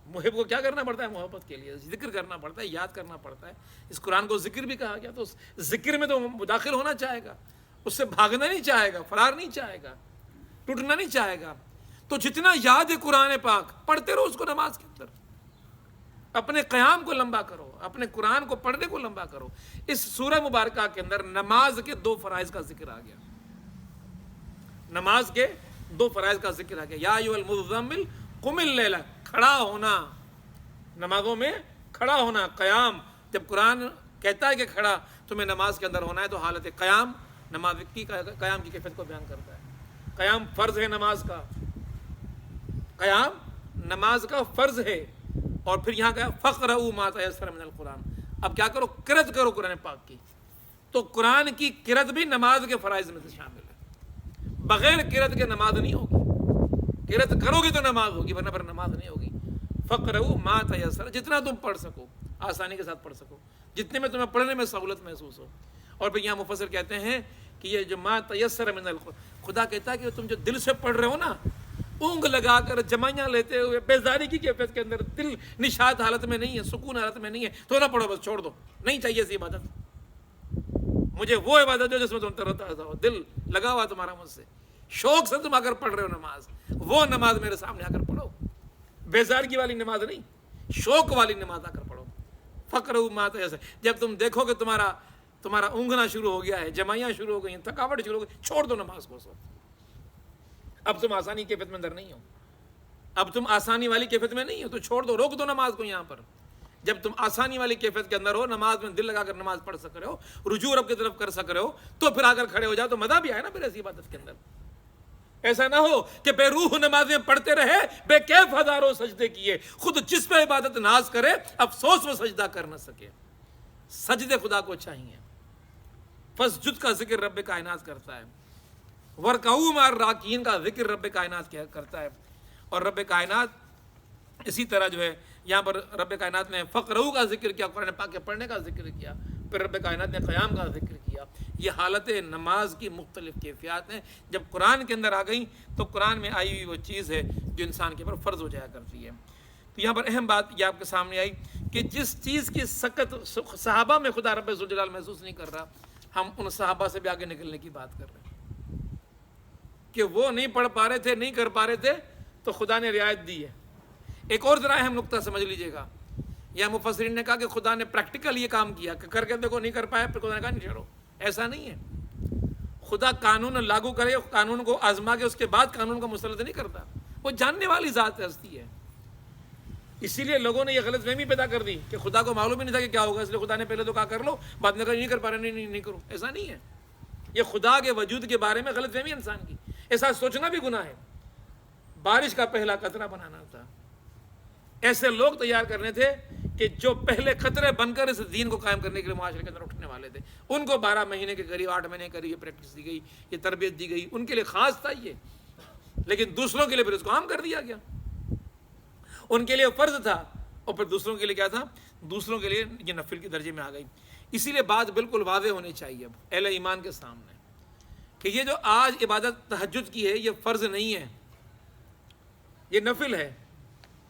محب کو کیا کرنا پڑتا ہے؟ محبت کے لیے ذکر کرنا پڑتا ہے، یاد کرنا پڑتا ہے. اس قرآن کو ذکر بھی کہا گیا، تو اس ذکر میں تو داخل ہونا چاہے گا، اس سے بھاگنا نہیں چاہے گا، فرار نہیں چاہے گا، ٹوٹنا نہیں چاہے گا. تو جتنا یاد ہے قرآن پاک پڑھتے رہو اس کو نماز کے اندر. اپنے قیام کو لمبا کرو، اپنے قرآن کو پڑھنے کو لمبا کرو. اس سورہ مبارکہ کے اندر نماز کے 2 فرائض کا ذکر آ گیا. نماز کے 2 فرائض کا ذکر آ گیا. یا ایھا المزمل قم اللیل، کھڑا ہونا، نمازوں میں کھڑا ہونا، قیام. جب قرآن کہتا ہے کہ کھڑا، تمہیں نماز کے اندر ہونا ہے تو حالت قیام نماز کی قیام کی کیفیت کو بیان کرتا ہے۔ قیام فرض ہے نماز کا، قیام نماز کا فرض ہے۔ اور پھر یہاں کہا فقرؤوا ما تیسر من القرآن، اب کیا کرو؟ قرأت کرو قرآن پاک کی۔ تو قرآن کی قرأت بھی نماز کے فرائض میں سے شامل ہے، بغیر قرأت کے نماز نہیں ہوگی، قرأت کرو گے تو نماز ہوگی ورنہ پھر نماز نہیں ہوگی۔ فقرؤوا ما تیسر، جتنا تم پڑھ سکو، آسانی کے ساتھ پڑھ سکو، جتنے میں تمہیں پڑھنے میں سہولت محسوس ہو۔ اور پھر یہاں مفسر کہتے ہیں کہ یہ جو ما تیسر من القرآن، خدا کہتا ہے کہ تم جو دل سے پڑھ رہے ہو نا، اونگ لگا کر جمائیاں لیتے ہوئے بیزاری کی کیفیت کے اندر، دل نشاط حالت میں نہیں ہے، سکون حالت میں نہیں ہے، تو نہ پڑھو، بس چھوڑ دو، نہیں چاہیے ایسی عبادت۔ مجھے وہ عبادت جو جس میں تم ترتازہ ہو، دل لگا ہوا تمہارا مجھ سے، شوق سے تم اگر پڑھ رہے ہو نماز، وہ نماز میرے سامنے آ کر پڑھو، بیزارگی والی نماز نہیں، شوق والی نماز آ کر پڑھو۔ فقرؤوا ما تیسر، جب تم دیکھو کہ تمہارا اونگنا شروع ہو گیا ہے، جمائیاں شروع ہو گئی ہیں، تھکاوٹ شروع ہو گئی، چھوڑ دو نماز کو۔ اب تم آسانی کی کیفیت میں اندر نہیں ہو، اب تم آسانی والی کیفیت میں نہیں ہو، تو چھوڑ دو، روک دو نماز کو یہاں پر۔ جب تم آسانی والی کیفیت کے اندر ہو، نماز میں دل لگا کر نماز پڑھ سک رہے ہو، رجوع رب کی طرف کر سک رہے ہو، تو پھر آ کر کھڑے ہو جاؤ، تو مزہ بھی آئے نا پھر ایسی عبادت کے اندر۔ ایسا نہ ہو کہ بے روح نمازیں پڑھتے رہے، بے کیف ہزاروں سجدے کیے، خود جس پہ عبادت ناز کرے افسوس میں سجدہ کر نہ سکے۔ سجدے خدا کو چاہیے۔ فسجد کا ذکر رب کائنات کرتا ہے، ورکعوا مع الراکعین کا ذکر رب کائنات کرتا ہے۔ اور رب کائنات اسی طرح جو ہے یہاں پر رب کائنات نے فقرؤوا کا ذکر کیا، قرآن پاک کے پڑھنے کا ذکر کیا، پھر رب کائنات نے قیام کا ذکر کیا۔ یہ حالت نماز کی مختلف کیفیات ہیں، جب قرآن کے اندر آ گئیں تو قرآن میں آئی ہوئی وہ چیز ہے جو انسان کے اوپر فرض ہو جایا کرتی ہے۔ تو یہاں پر اہم بات یہ آپ کے سامنے آئی کہ جس چیز کی سکت صحابہ میں خدا رب ذوالجلال محسوس نہیں کر رہا، ہم ان صحابہ سے بھی آگے نکلنے کی بات کر رہے ہیں کہ وہ نہیں پڑھ پا رہے تھے، نہیں کر پا رہے تھے، تو خدا نے رعایت دی ہے۔ ایک اور ذرا اہم نقطہ سمجھ لیجئے گا، یہاں مفسرین نے کہا کہ خدا نے پریکٹیکل یہ کام کیا کہ کر کے دیکھو، نہیں کر پایا، پھر خدا نے کہا نہیں چھوڑو، ایسا نہیں ہے۔ خدا قانون لاگو کرے، قانون کو آزما کے اس کے بعد قانون کا مسلط نہیں کرتا، وہ جاننے والی ذات ہستی ہے۔ اسی لیے لوگوں نے یہ غلط فہمی پیدا کر دی کہ خدا کو معلوم ہی نہیں تھا کہ کیا ہوگا، اس لیے خدا نے پہلے تو کہا کر لو، بعد میں کہا نہیں کر پا رہے، نہیں کرو۔ ایسا نہیں ہے، یہ خدا کے وجود کے بارے میں غلط فہمی انسان کی، ایسا سوچنا بھی گناہ ہے۔ بارش کا پہلا قطرہ بنانا تھا، ایسے لوگ تیار کرنے تھے کہ جو پہلے خطرے بن کر اس دین کو قائم کرنے کے لیے معاشرے کے اندر اٹھنے والے تھے، ان کو 12 مہینے کے قریب 8 مہینے کے قریب یہ پریکٹس دی گئی، یہ تربیت دی گئی، ان کے لیے خاص تھا یہ، لیکن دوسروں کے لیے پھر اس کو عام کر دیا گیا۔ ان کے لیے فرض تھا اور پھر دوسروں کے لیے کیا تھا؟ دوسروں کے لیے یہ نفل کے درجے میں آ گئی۔ اسی لیے بات بالکل واضح ہونی چاہیے اب اہل ایمان کے سامنے کہ یہ جو آج عبادت تہجد کی ہے یہ فرض نہیں ہے، یہ نفل ہے۔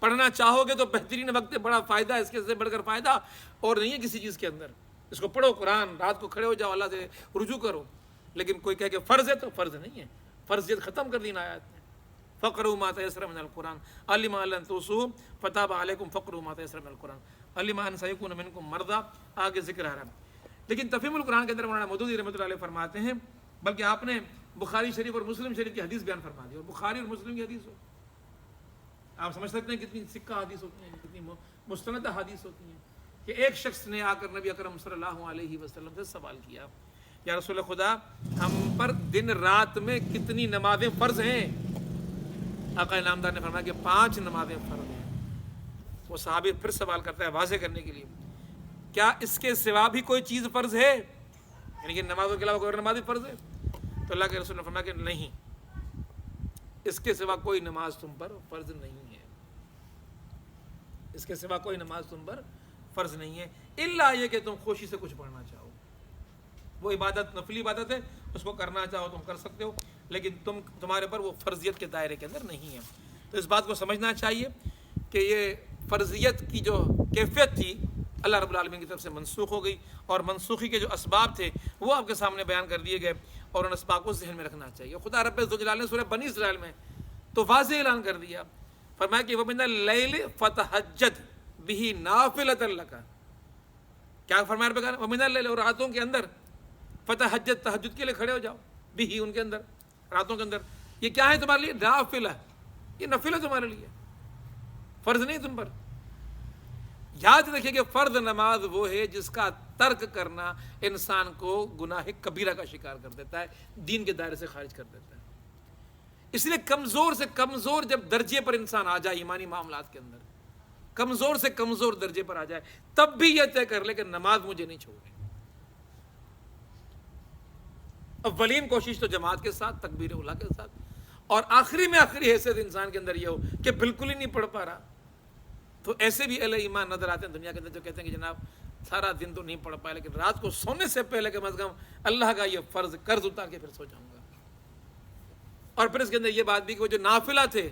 پڑھنا چاہو گے تو بہترین وقت ہے، بڑا فائدہ ہے، اس کے سے بڑھ کر فائدہ اور نہیں ہے کسی چیز کے اندر۔ اس کو پڑھو، قرآن، رات کو کھڑے ہو جاؤ، اللہ سے رجوع کرو۔ لیکن کوئی کہے کہ فرض ہے تو فرض نہیں ہے، فرضیت ختم کر دی آیات نے۔ فقرؤوا ما تیسر من القرآن علم ان لن تحصوه فتاب علیکم فقرؤوا ما تیسر من القرآن علم ان سیکون منکم مرضی، آگے ذکر آ رہا ہے۔ لیکن تفہیم القرآن کے اندر مولانا مودودی رحمۃ اللہ علیہ فرماتے ہیں، بلکہ آپ نے بخاری شریف اور مسلم شریف کی حدیث بیان فرما دی، اور بخاری اور مسلم کی حدیث ہو، آپ سمجھ سکتے ہیں کتنی سکہ حدیث ہوتی ہیں، کتنی مستند حدیث ہوتی ہیں، کہ ایک شخص نے آ کر نبی اکرم صلی اللہ علیہ وسلم سے سوال کیا، یا رسول خدا ہم پر دن رات میں کتنی نمازیں فرض ہیں؟ آقا انعامدار نے فرمایا کہ 5 نمازیں فرض ہیں۔ وہ صحابی پھر سوال کرتا ہے واضح کرنے کے لیے، کیا اس کے سوا بھی کوئی چیز فرض ہے؟ یعنی کہ نمازوں کے علاوہ کوئی نماز فرض ہے؟ تو اللہ کے رسول نے فرمایا کہ نہیں، اس کے سوا کوئی نماز تم پر فرض نہیں ہے، اس کے سوا کوئی نماز تم پر فرض نہیں ہے، الا یہ کہ تم خوشی سے کچھ پڑھنا چاہو۔ وہ عبادت نفلی عبادت ہے، اس کو کرنا چاہو تم کر سکتے ہو، لیکن تمہارے پر وہ فرضیت کے دائرے کے اندر نہیں ہے۔ تو اس بات کو سمجھنا چاہیے کہ یہ فرضیت کی جو کیفیت تھی اللہ رب العالمین کی طرف سے منسوخ ہو گئی، اور منسوخی کے جو اسباب تھے وہ آپ کے سامنے بیان کر دیے گئے، اور ان اسباب کو ذہن میں رکھنا چاہیے۔ خدا رب ذوالجلال نے سورہ بنی اسرائیل میں تو واضح اعلان کر دیا، فرمایا کہ وَمِنَ اللَّيْلِ فَتَہَجَّدْ بِهِ نَافِلَةً لَكَ، کیا فرمایا رب کا؟ وَمِنَ اللَّيْلِ، اور راتوں کے اندر فتحجد، تہجد کے لیے کھڑے ہو جاؤ، بھی ان کے اندر، راتوں کے اندر۔ یہ کیا ہے تمہارے لیے؟ نافلہ، یہ نفل ہے تمہارے لیے، فرض نہیں تم پر۔ یاد رکھیے کہ فرض نماز وہ ہے جس کا ترک کرنا انسان کو گناہ کبیرہ کا شکار کر دیتا ہے، دین کے دائرے سے خارج کر دیتا ہے۔ اس لیے کمزور سے کمزور جب درجے پر انسان آ جائے ایمانی معاملات کے اندر، کمزور سے کمزور درجے پر آ جائے، تب بھی یہ طے کر لے کہ نماز مجھے نہیں چھوڑنی۔ اولین کوشش تو جماعت کے ساتھ، تکبیر اولیٰ کے ساتھ، اور آخری میں آخری حیثیت انسان کے اندر یہ ہو کہ بالکل ہی نہیں پڑھ پا رہا۔ تو ایسے بھی اہل ایمان نظر آتے ہیں دنیا کے اندر جو کہتے ہیں کہ جناب سارا دن تو نہیں پڑھ پائے، لیکن رات کو سونے سے پہلے کم از کم اللہ کا یہ فرض قرض اتار کے پھر سو جاؤں گا۔ اور پھر اس کے اندر یہ بات بھی کہ وہ جو نافلہ تھے،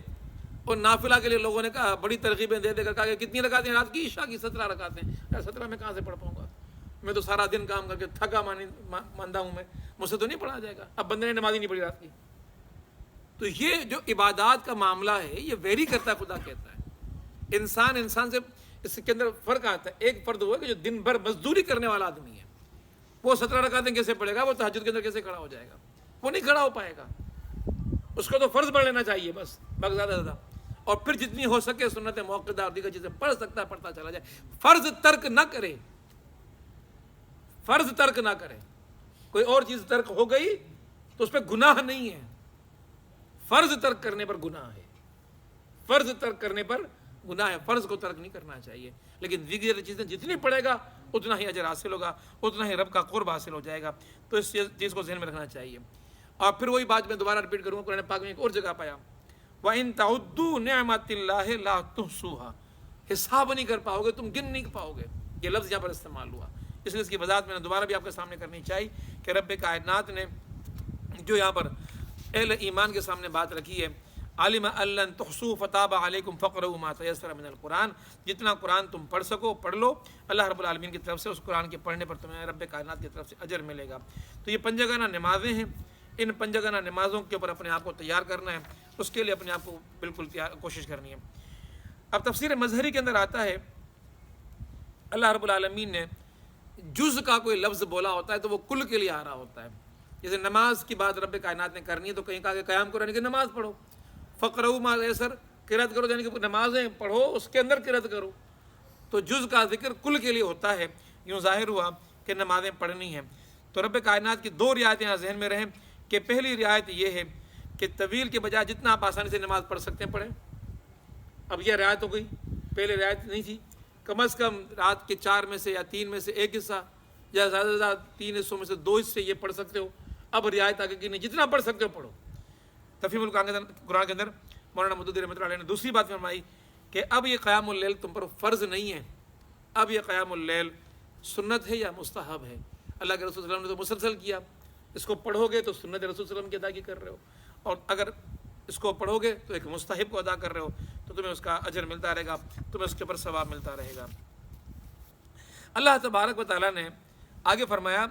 اور نافلہ کے لیے لوگوں نے کہا، بڑی ترغیبیں دے دے کر کہا کہ کتنی رکعتیں رات کی؟ عشاء کی 17 رکعتیں۔ 17 میں کہاں سے پڑھ پاؤں گا؟ میں تو سارا دن کام کر کے تھکا ماندہ ہوں، میں مجھ سے تو نہیں پڑھا جائے گا۔ اب بندے نے نماز ہی نہیں پڑھی رات کی۔ تو یہ جو عبادات کا معاملہ ہے یہ ویری کرتا ہے، خدا کہتا ہے انسان سے اس کے اندر فرق آتا ہے۔ ایک فرد وہ ہے کہ جو دن بھر مزدوری کرنے والا آدمی ہے، وہ 17 رکعتیں کیسے پڑھے گا؟ وہ تہجد کے اندر کیسے کھڑا ہو جائے گا؟ وہ نہیں کھڑا ہو پائے گا۔ اس کو تو فرض پڑھ لینا چاہیے بس زیادہ زیادہ، اور پھر جتنی ہو سکے سنت موقدہ اور دیگر چیزیں پڑھ سکتا ہے پڑھتا چلا جائے۔ فرض ترک نہ کرے، فرض ترک نہ کرے۔ کوئی اور چیز ترک ہو گئی تو اس پہ گناہ نہیں ہے، فرض ترک کرنے پر گناہ ہے، فرض ترک کرنے پر گناہ ہے۔ فرض کو ترک نہیں کرنا چاہیے، لیکن دیگر چیزیں جتنی پڑھے گا اتنا ہی اجر حاصل ہوگا، اتنا ہی رب کا قرب حاصل ہو جائے گا۔ تو اس چیز کو ذہن میں رکھنا چاہیے۔ اور پھر وہی بات میں دوبارہ ریپیٹ کروں گا، قرآن پاک میں ایک اور جگہ پایا، وَإِن تَعُدُّوا نِعْمَتِ اللَّهِ لَا تُحْصُوهَا، حساب نہیں کر پاؤ گے، تم گن نہیں پاؤ گے۔ یہ لفظ یہاں پر استعمال ہوا، اس لیے اس کی وضاحت میں نے دوبارہ بھی آپ کے سامنے کرنی چاہیے کہ رب کائنات نے جو یہاں پر اہل ایمان کے سامنے بات رکھی ہے، عالم ان تحصوا فتاب علیکم فقرؤوا ما تیسر من القرآن، جتنا قرآن تم پڑھ سکو پڑھ لو، اللہ رب العالمین کی طرف سے اس قرآن کے پڑھنے پر تمہیں رب کائنات کی طرف سے اجر ملے گا۔ تو یہ پنجگانہ نمازیں ہیں، ان پنجگانہ نمازوں کے اوپر اپنے آپ کو تیار کرنا ہے، اس کے لیے اپنے آپ کو بالکل کوشش کرنی ہے۔ اب تفسیر مظہری کے اندر آتا ہے، اللہ رب العالمین نے جز کا کوئی لفظ بولا ہوتا ہے تو وہ کل کے لیے آ رہا ہوتا ہے۔ جیسے نماز کی بات رب کائنات نے کرنی ہے تو کہیں کہا کہ قیام کرو یعنی کہ نماز پڑھو، فقرؤوا ما تیسر قرأت کرو یعنی کہ نمازیں پڑھو، اس کے اندر قرأت کرو۔ تو جز کا ذکر کل کے لیے ہوتا ہے، یوں ظاہر ہوا کہ نمازیں پڑھنی ہیں۔ تو رب کائنات کی 2 رعایتیں یہاں ذہن میں رہیں کہ پہلی رعایت یہ ہے کہ طویل کے بجائے جتنا آپ آسانی سے نماز پڑھ سکتے ہیں پڑھیں۔ اب یہ رعایت ہو گئی، پہلے رعایت نہیں تھی، کم از کم رات کے 4 میں سے یا 3 میں سے ایک حصہ، یا زیادہ سے زیادہ 3 حصوں میں سے 2 حصے یہ پڑھ سکتے ہو۔ اب رعایت آگے کی نہیں، جتنا پڑھ سکتے ہو پڑھو۔ تفہیم القرآن کے اندر مولانا مدودی رحمۃ اللہ علیہ نے دوسری بات فرمائی کہ اب یہ قیام اللیل تم پر فرض نہیں ہے، اب یہ قیام اللیل سنت ہے یا مستحب ہے۔ اللہ کے رسول صلی اللہ علیہ وسلم نے تو مسلسل کیا، اس کو پڑھو گے تو سنت رسول صلی اللہ علیہ وسلم کی ادا کی کر رہے ہو، اور اگر اس کو پڑھو گے تو ایک مستحب کو ادا کر رہے ہو، تو تمہیں اس کا اجر ملتا رہے گا، تمہیں اس کے اوپر ثواب ملتا رہے گا۔ اللہ تبارک و تعالیٰ نے آگے فرمایا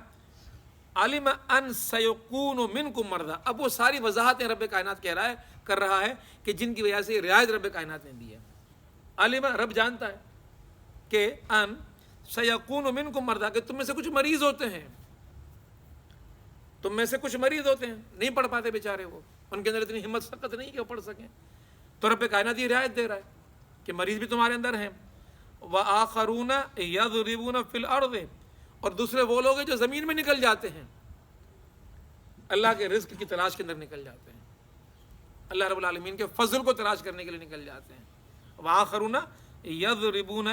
عالم ان سیکون منکم مرضی، اب وہ ساری وضاحتیں رب کائنات کر رہا ہے کہ جن کی وجہ سے یہ رعایت رب کائنات نے دی ہے۔ عالم، رب جانتا ہے کہ ان سیکون منکم مرضی، کہ تم میں سے کچھ مریض ہوتے ہیں، تم میں سے کچھ مریض ہوتے ہیں، نہیں پڑھ پاتے بیچارے، وہ ان کے اندر اتنی ہمت سخت نہیں کہ وہ پڑھ سکیں، تو رب کائنات یہ رعایت دے رہا ہے کہ مریض بھی تمہارے اندر ہیں۔ وآخرون یضربون فی الارض، اور دوسرے وہ لوگ ہیں جو زمین میں نکل جاتے ہیں، اللہ کے رزق کی تلاش کے اندر نکل جاتے ہیں، اللہ رب العالمین کے فضل کو تلاش کرنے کے لیے نکل جاتے ہیں۔ وآخرون یضربون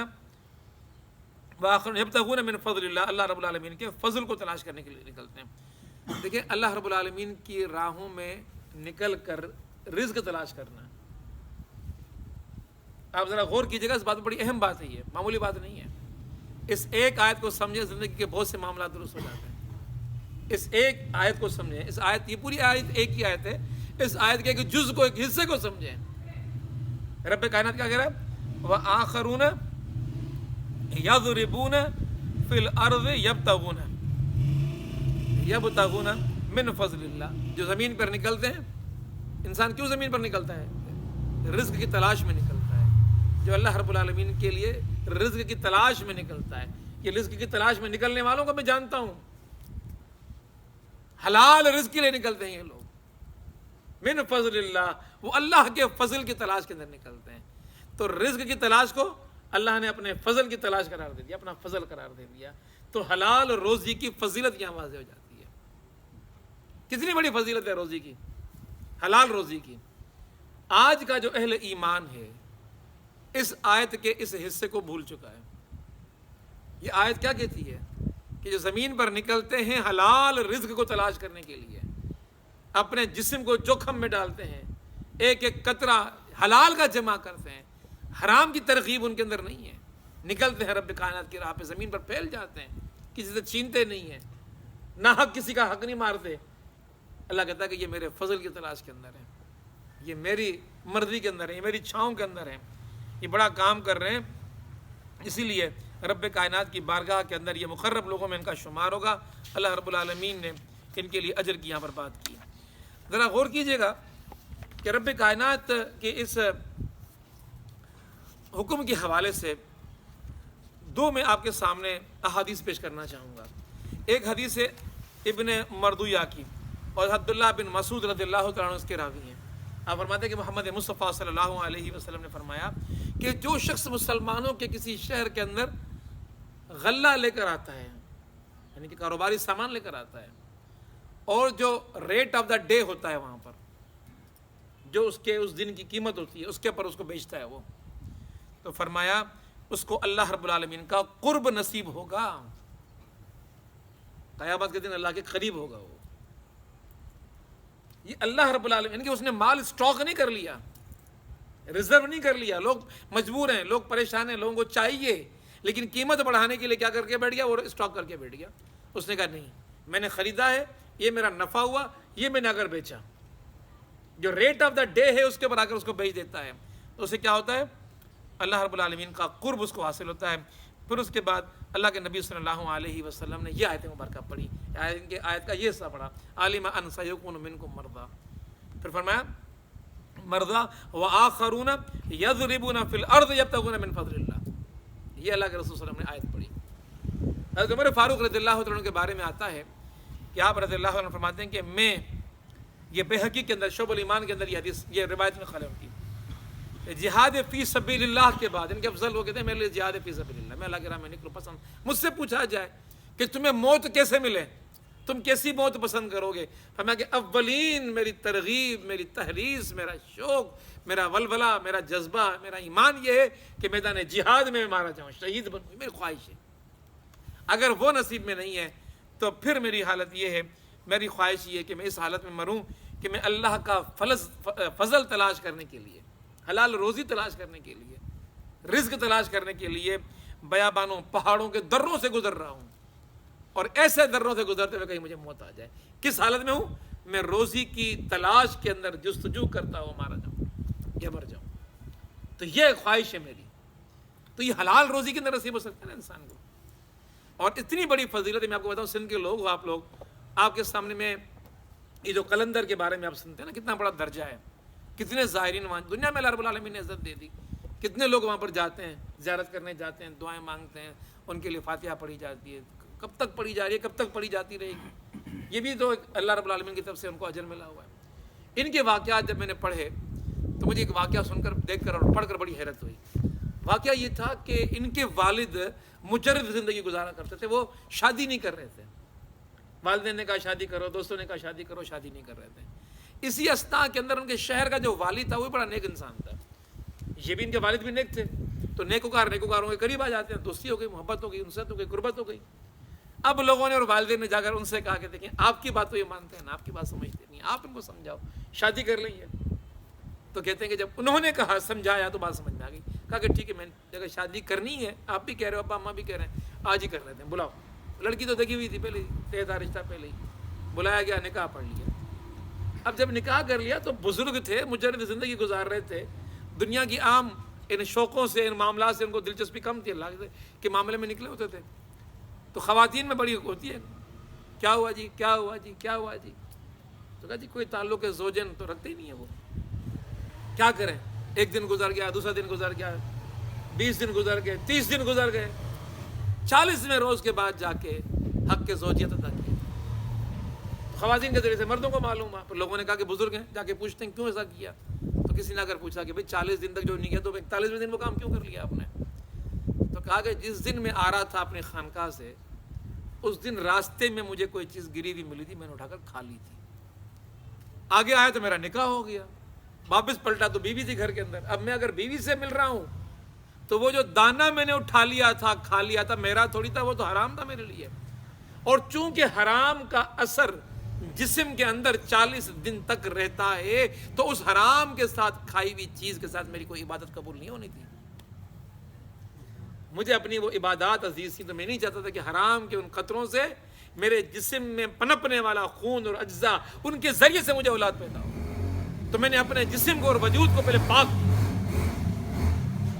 یبتغون من فضل اللہ، اللہ رب العالمین کے فضل کو تلاش کرنے کے لیے نکلتے ہیں۔ دیکھیں اللہ رب العالمین کی راہوں میں نکل کر رزق تلاش کرنا، آپ ذرا غور کیجیے گا، اس بات بڑی اہم بات ہے، یہ معمولی بات نہیں ہے۔ اس ایک آیت کو سمجھیں، زندگی کے بہت سے معاملات درست ہو جاتے ہیں۔ اس ایک آیت کو سمجھیں، اس آیت، یہ پوری آیت ایک ہی آیت ہے، اس آیت کے ایک جز کو، ایک حصے کو سمجھیں۔ رب کائنات کیا کہہ رہا ہے؟ وآخرون یضربون فی الارض یبتغون من فضل اللہ، جو زمین پر نکلتے ہیں۔ انسان کیوں زمین پر نکلتا ہے؟ رزق کی تلاش میں نکلتا ہے، جو اللہ رب العالمین کے لیے رزق کی تلاش میں نکلتا ہے۔ یہ رزق کی تلاش میں نکلنے والوں کو میں جانتا ہوں، حلال رزق کے لیے نکلتے ہیں یہ لوگ، من فضل اللہ، وہ اللہ کے فضل کی تلاش کے اندر نکلتے ہیں۔ تو رزق کی تلاش کو اللہ نے اپنے فضل کی تلاش قرار دے دیا، اپنا فضل قرار دے دیا، تو حلال روزی کی فضیلت یہاں واضح ہو جاتی ہے۔ کتنی بڑی فضیلت ہے روزی کی، حلال روزی کی۔ آج کا جو اہل ایمان ہے اس آیت کے اس حصے کو بھول چکا ہے۔ یہ آیت کیا کہتی ہے کہ جو زمین پر نکلتے ہیں حلال رزق کو تلاش کرنے کے لیے، اپنے جسم کو جوخم میں ڈالتے ہیں، ایک ایک قطرہ حلال کا جمع کرتے ہیں، حرام کی ترغیب ان کے اندر نہیں ہے، نکلتے ہیں رب کائنات کی راہ پہ، زمین پر پھیل جاتے ہیں، کسی سے چھینتے نہیں ہیں، نہ حق کسی کا حق نہیں مارتے۔ اللہ کہتا ہے کہ یہ میرے فضل کی تلاش کے اندر ہے، یہ میری مرضی کے اندر ہے، یہ میری چھاؤں کے اندر ہے، یہ بڑا کام کر رہے ہیں۔ اسی لیے رب کائنات کی بارگاہ کے اندر یہ مقرب لوگوں میں ان کا شمار ہوگا۔ اللہ رب العالمین نے ان کے لیے اجر کی یہاں پر بات کی۔ ذرا غور کیجئے گا کہ رب کائنات کے اس حکم کے حوالے سے دو میں آپ کے سامنے احادیث پیش کرنا چاہوں گا۔ ایک حدیث ہے ابن مردویہ کی، اور عبداللہ بن مسعود رضی اللہ تعالیٰ عنہ اس کے راوی ہیں۔ آپ فرماتے ہیں کہ محمد مصطفیٰ صلی اللہ علیہ وسلم نے فرمایا کہ جو شخص مسلمانوں کے کسی شہر کے اندر غلہ لے کر آتا ہے، یعنی کہ کاروباری سامان لے کر آتا ہے، اور جو ریٹ آف دا ڈے ہوتا ہے وہاں پر، جو اس کے اس دن کی قیمت ہوتی ہے اس کے اوپر اس کو بیچتا ہے وہ، تو فرمایا اس کو اللہ رب العالمین کا قرب نصیب ہوگا، قیامت کے دن اللہ کے قریب ہوگا وہ۔ یہ اللہ رب العالمین کہ اس نے مال سٹاک نہیں کر لیا، ریزرو نہیں کر لیا، لوگ مجبور ہیں، لوگ پریشان ہیں، لوگوں کو چاہیے، لیکن قیمت بڑھانے کے لیے کیا کر کے بیٹھ گیا، وہ اسٹاک کر کے بیٹھ گیا۔ اس نے کہا نہیں، میں نے خریدا ہے، یہ میرا نفع ہوا، یہ میں نے اگر بیچا، جو ریٹ آف دا ڈے ہے اس کے اوپر آ کر اس کو بیچ دیتا ہے، تو اسے کیا ہوتا ہے، اللہ رب العالمین کا قرب اس کو حاصل ہوتا ہے۔ پھر اس کے بعد اللہ کے نبی صلی اللہ علیہ وسلم نے یہ آیت مبارکہ پڑھی، آیت کا یہ حصہ پڑھا، عالم ان سیکون منکم مرضی، پھر فرمایا مرضی وآخرون یضربون فی الارض یبتغون من فضل اللہ، یہ اللہ کے رسول صلی اللہ علیہ وسلم نے آیت پڑھی۔ حضرت عمر فاروق رضی اللہ عنہ کے بارے میں آتا ہے کہ آپ رضی اللہ عنہ فرماتے ہیں کہ میں، یہ بہقی کے اندر شعب الایمان کے اندر یہ حدیث، یہ روایت میں خالف کی، جہاد فی سبیل اللہ کے بعد ان کے افضل وہ کہتے ہیں میرے لیے جہاد فی سبیل اللہ، میں اللہ کے راہ میں نکلوں پسند۔ مجھ سے پوچھا جائے کہ تمہیں موت کیسے ملے، تم کیسی موت پسند کرو گے، فرمایا کہ اولین میری ترغیب، میری تحریض، میرا شوق، میرا ولولہ، میرا جذبہ، میرا ایمان یہ ہے کہ میدان جہاد میں مارا جاؤں، شہید بنوں، میری خواہش ہے۔ اگر وہ نصیب میں نہیں ہے تو پھر میری حالت یہ ہے، میری خواہش یہ ہے کہ میں اس حالت میں مروں کہ میں اللہ کا فضل تلاش کرنے کے لیے، حلال روزی تلاش کرنے کے لیے، رزق تلاش کرنے کے لیے بیابانوں، پہاڑوں کے دروں سے گزر رہا ہوں، اور ایسے دروں سے گزرتے ہوئے کہیں مجھے موت آ جائے۔ کس حالت میں ہوں؟ میں روزی کی تلاش کے اندر جستجو کرتا ہوں، مارا جاؤں یا مر جاؤں۔ تو یہ خواہش ہے میری، تو یہ حلال روزی کے اندر نصیب ہو سکتا ہے نا انسان کو۔ اور اتنی بڑی فضیلت ہے، میں آپ کو بتاؤں، سندھ کے لوگ ہو آپ لوگ، آپ کے سامنے میں یہ جو قلندر کے بارے میں آپ سنتے ہیں نا، کتنا بڑا درجہ ہے، کتنے زائرین وہاں، دنیا میں اللہ رب العالمین نے عزت دے دی، کتنے لوگ وہاں پر جاتے ہیں، زیارت کرنے جاتے ہیں، دعائیں مانگتے ہیں، ان کے لیے فاتحہ پڑھی جاتی ہے، کب تک پڑھی جا رہی ہے، کب تک پڑھی جاتی رہے گی، یہ بھی تو اللہ رب العالمین کی طرف سے ان کو اجر ملا ہوا ہے۔ ان کے واقعات جب میں نے پڑھے تو مجھے ایک واقعہ سن کر، دیکھ کر اور پڑھ کر بڑی حیرت ہوئی۔ واقعہ یہ تھا کہ ان کے والد مجرد زندگی گزارا کرتے تھے، وہ شادی نہیں کر رہے تھے، والدین نے کہا شادی کرو، دوستوں نے کہا شادی کرو، شادی نہیں کر رہے تھے۔ اسی استا کے اندر ان کے شہر کا جو والد تھا وہ بڑا نیک انسان تھا، یہ بھی ان کے والد بھی نیک تھے، تو نیکوکاروں کے قریب آ جاتے ہیں، دوستی ہو گئی، محبت ہو گئی، انسیت ہو گئی، قربت ہو گئی۔ اب لوگوں نے اور والدین نے جا کر ان سے کہا کہ دیکھیں آپ کی بات تو یہ مانتے ہیں نا، آپ کی بات سمجھتے نہیں، آپ ان کو سمجھاؤ، شادی کر لیں گے۔ تو کہتے ہیں کہ جب انہوں نے کہا، سمجھایا، تو بات سمجھ میں آ گئی، کہا کہ ٹھیک ہے، میں اگر شادی کرنی ہے، آپ بھی کہہ رہے ہو، ابا اماں بھی کہہ رہے ہیں، آج ہی کر لیتے ہیں، بلاؤ۔ لڑکی تو دیکھی ہوئی تھی پہلے ہی، طے تھا رشتہ پہلے ہی، بلایا گیا، نکاح پڑھ لیا۔ اب جب نکاح کر لیا تو بزرگ تھے، مجرد زندگی گزار رہے تھے، دنیا کی عام ان شوقوں سے، ان معاملات سے ان کو دلچسپی کم تھی، اللہ کے معاملے میں نکلے ہوتے تھے۔ تو خواتین میں بڑی ہوتی ہے، کیا ہوا جی، کیا ہوا جی، کیا ہوا جی، تو کہا جی کوئی تعلق زوجن تو رکھتے ہی نہیں ہے، وہ کیا کریں، ایک دن گزر گیا، دوسرا دن گزر گیا، 20 دن گزر گئے، 30 دن گزر گئے، 40ویں روز کے بعد جا کے حق کے زوجیت ادا کی۔ خواتین کے ذریعے سے مردوں کو معلوم ہوا، پھر لوگوں نے کہا کہ بزرگ ہیں، جا کے پوچھتے ہیں کیوں ایسا کیا، تو کسی نے اگر پوچھا کہ بھئی 40 دن تک جو نہیں کیا تو 41ویں دن وہ کام کیوں کر لیا آپ نے، کہا کہ جس دن میں آ رہا تھا اپنے خانقاہ سے اس دن راستے میں مجھے کوئی چیز گری ہوئی ملی تھی، میں نے اٹھا کر کھا لی تھی، آگے آیا تو میرا نکاح ہو گیا، واپس پلٹا تو بیوی تھی گھر کے اندر، اب میں اگر بیوی سے مل رہا ہوں تو وہ جو دانہ میں نے اٹھا لیا تھا کھا لیا تھا میرا تھوڑی تھا، وہ تو حرام تھا میرے لیے، اور چونکہ حرام کا اثر جسم کے اندر 40 دن تک رہتا ہے تو اس حرام کے ساتھ کھائی ہوئی چیز کے ساتھ میری کوئی عبادت قبول نہیں ہونی تھی۔ مجھے اپنی وہ عبادات عزیز تھی تو میں نہیں چاہتا تھا کہ حرام کے ان قطروں سے میرے جسم میں پنپنے والا خون اور اجزاء ان کے ذریعے سے مجھے اولاد پیدا ہو، تو میں نے اپنے جسم کو اور وجود کو پہلے پاک کیا،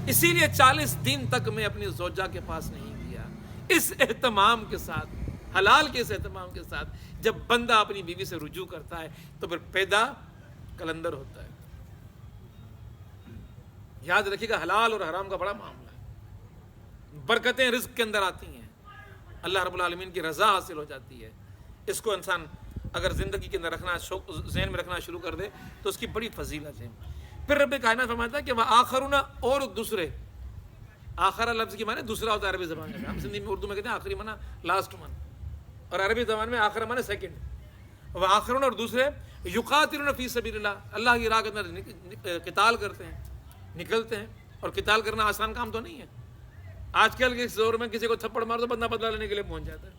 اسی لیے 40 دن تک میں اپنی زوجہ کے پاس نہیں گیا۔ اس اہتمام کے ساتھ، حلال کے اس اہتمام کے ساتھ جب بندہ اپنی بیوی سے رجوع کرتا ہے تو پھر پیدا کلندر ہوتا ہے۔ یاد رکھیے گا حلال اور حرام کا بڑا معاملہ ہے، برکتیں رزق کے اندر آتی ہیں، اللہ رب العالمین کی رضا حاصل ہو جاتی ہے، اس کو انسان اگر زندگی کے اندر رکھنا، ذہن میں رکھنا شروع کر دے تو اس کی بڑی فضیلت ہے۔ پھر رب کائنات فرماتا ہے کہ وہ آخرون، اور دوسرے، آخرہ لفظ کی معنی دوسرا ہوتا ہے عربی زبان میں، ہم سندھی میں اردو میں کہتے ہیں آخری معنی لاسٹ من، اور عربی زبان میں آخرہ معنی سیکنڈ۔ وہ آخرون، اور دوسرے، یقاتلون فی سبیل اللہ، اللہ کی راہ کے اندر قتال کرتے ہیں، نکلتے ہیں، اور قتال کرنا آسان کام تو نہیں ہے۔ آج کل کے اس دور میں کسی کو تھپڑ مار تو بندہ بدلہ لینے کے لیے پہنچ جاتا ہے،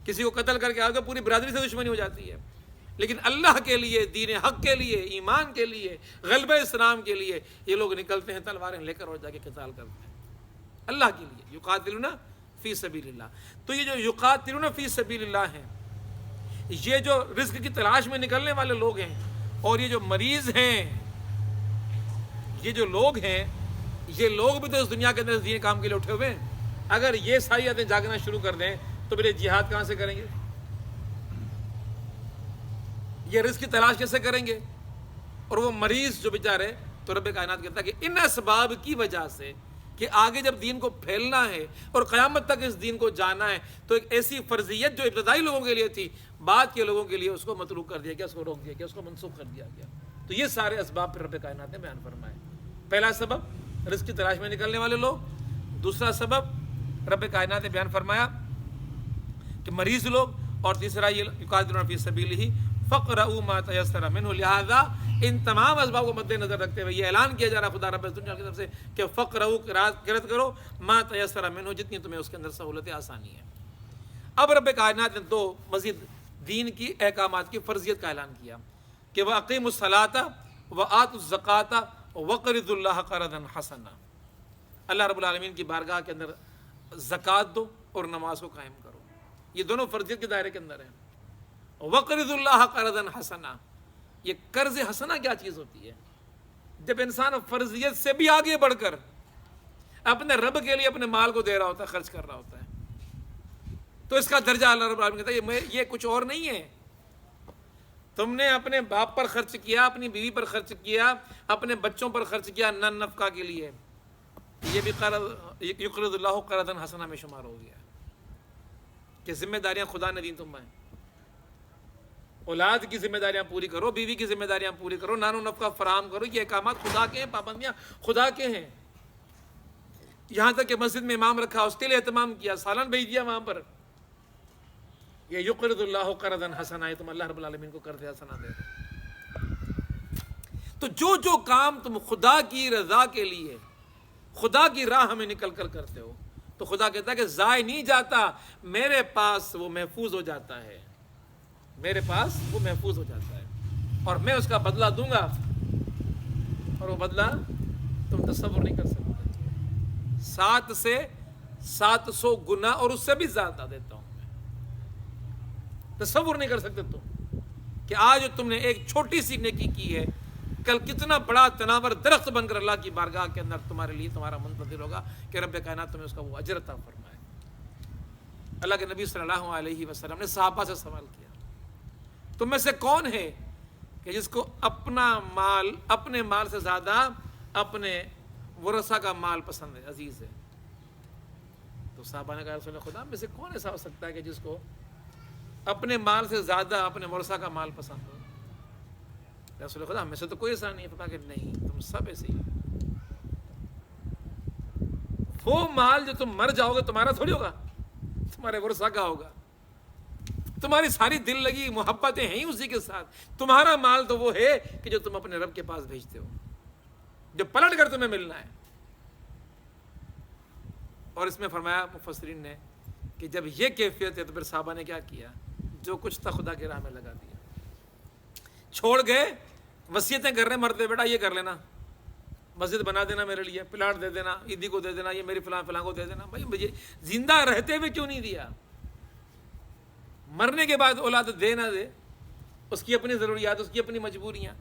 کسی کو قتل کر کے آگے پوری برادری سے دشمنی ہو جاتی ہے، لیکن اللہ کے لیے، دین حق کے لیے، ایمان کے لیے، غلبہ اسلام کے لیے یہ لوگ نکلتے ہیں، تلواریں لے کر اور جا کے قتال کرتے ہیں اللہ کے لیے، یقاتلون فی سبیل اللہ۔ تو یہ جو یقاتلون فی سبیل اللہ ہیں، یہ جو رزق کی تلاش میں نکلنے والے لوگ ہیں، اور یہ جو مریض ہیں، یہ جو لوگ ہیں، یہ لوگ بھی تو اس دنیا کے اندر دین کام کے لیے اٹھے ہوئے ہیں۔ اگر یہ ساری آیتیں جاگنا شروع کر دیں تو پھر جہاد کہاں سے کریں گے؟ یہ رزق کی تلاش کیسے کریں گے؟ اور وہ مریض جو بیچارے، تو رب کائنات کہتا ہے کہ ان اسباب کی وجہ سے کہ آگے جب دین کو پھیلنا ہے اور قیامت تک اس دین کو جانا ہے تو ایک ایسی فرضیت جو ابتدائی لوگوں کے لیے تھی، بعد کے لوگوں کے لیے اس کو متروک کر دیا گیا، اس کو روک دیا گیا، اس کو منسوخ کر دیا گیا۔ تو یہ سارے اسباب پھر رب کائنات نے بیان فرمائے۔ پہلا سبب رزق کی تلاش میں نکلنے والے لوگ، دوسرا سبب رب کائنات نے بیان فرمایا کہ مریض لوگ، اور تیسرا یہ یقاتلون فی سبیلہ فقرؤوا ما تیسر منہ۔ لہذا ان تمام اسباب کو مد نظر رکھتے ہوئے یہ اعلان کیا جا رہا خدا رب الدنیا کی طرف سے کہ فقرؤوا، قرأت کرو، ما تیسر منہ، جتنی تمہیں اس کے اندر سہولت آسانی ہے۔ اب رب کائنات نے دو مزید دین کی احکامات کی فرضیت کا اعلان کیا کہ وَأَقِیمُوا الصَّلَاةَ وَآتُوا الزَّکَاةَ وَقْرِضُوا اللَّهَ قَرْضًا حَسَنًا۔ اللہ رب العالمین کی بارگاہ کے اندر زکوٰۃ دو اور نماز کو قائم کرو، یہ دونوں فرضیت کے دائرے کے اندر ہیں۔ وَقْرِضُوا اللَّهَ قَرْضًا حَسَنًا، یہ قرض حسنہ کیا چیز ہوتی ہے؟ جب انسان فرضیت سے بھی آگے بڑھ کر اپنے رب کے لیے اپنے مال کو دے رہا ہوتا ہے، خرچ کر رہا ہوتا ہے، تو اس کا درجہ اللہ رب العالمین کہتا ہے یہ کچھ اور نہیں ہے۔ تم نے اپنے باپ پر خرچ کیا، اپنی بیوی پر خرچ کیا، اپنے بچوں پر خرچ کیا نن نفقہ کے لیے، یہ بھی یقرض اللہ قرضا حسنا میں شمار ہو گیا کہ ذمہ داریاں خدا نے دی تمہیں۔ اولاد کی ذمہ داریاں پوری کرو، بیوی کی ذمہ داریاں پوری کرو، نان و نفقہ فراہم کرو، یہ احکامات خدا کے ہیں، پابندیاں خدا کے ہیں۔ یہاں تک کہ مسجد میں امام رکھا، اس کے لیے اہتمام کیا، سالن بھیج دیا وہاں پر۔ یہ یقرض اللہ قرضا حسنا ہے، تم اللہ رب العالمین کو قرض حسنا دے دو۔ تو جو کام تم خدا کی رضا کے لیے، خدا کی راہ میں نکل کر کرتے ہو، تو خدا کہتا ہے کہ ضائع نہیں جاتا، میرے پاس وہ محفوظ ہو جاتا ہے، میرے پاس وہ محفوظ ہو جاتا ہے، اور میں اس کا بدلہ دوں گا، اور وہ بدلہ تم تصور نہیں کر سکتے۔ 7 سے 700 گنا اور اس سے بھی زیادہ دیتا ہوں میں، تصور نہیں کر سکتے تم کہ آج تم نے ایک چھوٹی سی نیکی کی ہے، کل کتنا بڑا تناور درخت بن کر اللہ کی بارگاہ کے اندر تمہارے لیے تمہارا منتظر ہوگا کہ رب کائنات تمہیں اس کا وہ اجر عطا فرمائے۔ اللہ کے نبی صلی اللہ علیہ وسلم نے صحابہ سے سوال کیا، تم میں سے کون ہے کہ جس کو اپنے مال سے زیادہ اپنے ورثہ کا مال پسند ہے، عزیز ہے؟ تو صحابہ نے کہا رسول اللہ خدا میں سے کون ایسا ہو سکتا ہے کہ جس کو اپنے مال سے زیادہ اپنے ورثہ کا مال پسند ہو؟ رسول خدا ہم میں سے تو کوئی ایسا نہیں ہے۔ پتا کہ نہیں، تم سب ایسے ہی۔ وہ مال جو تم مر جاؤ گے تمہارا تھوڑی ہوگا، تمہارے ورثہ کا ہوگا، تمہاری ساری دل لگی محبتیں ہیں اسی کے ساتھ، تمہارا مال تو وہ ہے کہ جو تم اپنے رب کے پاس بھیجتے ہو، جو پلٹ کر تمہیں ملنا ہے۔ اور اس میں فرمایا مفسرین نے کہ جب یہ کیفیت ہے تو پھر صحابہ نے کیا کیا، جو کچھ تھا خدا کی راہ میں لگا دیا، چھوڑ گئے، وصیتیں کر رہے ہیں مرتے بیٹا یہ کر لینا، مسجد بنا دینا میرے لیے، پلاٹ دے دینا، عیدی کو دے دینا، یہ میری فلاں فلاں کو دے دینا۔ بھائی مجھے زندہ رہتے ہوئے کیوں نہیں دیا؟ مرنے کے بعد اولاد دے نہ دے، اس کی اپنی ضروریات، اس کی اپنی مجبوریاں،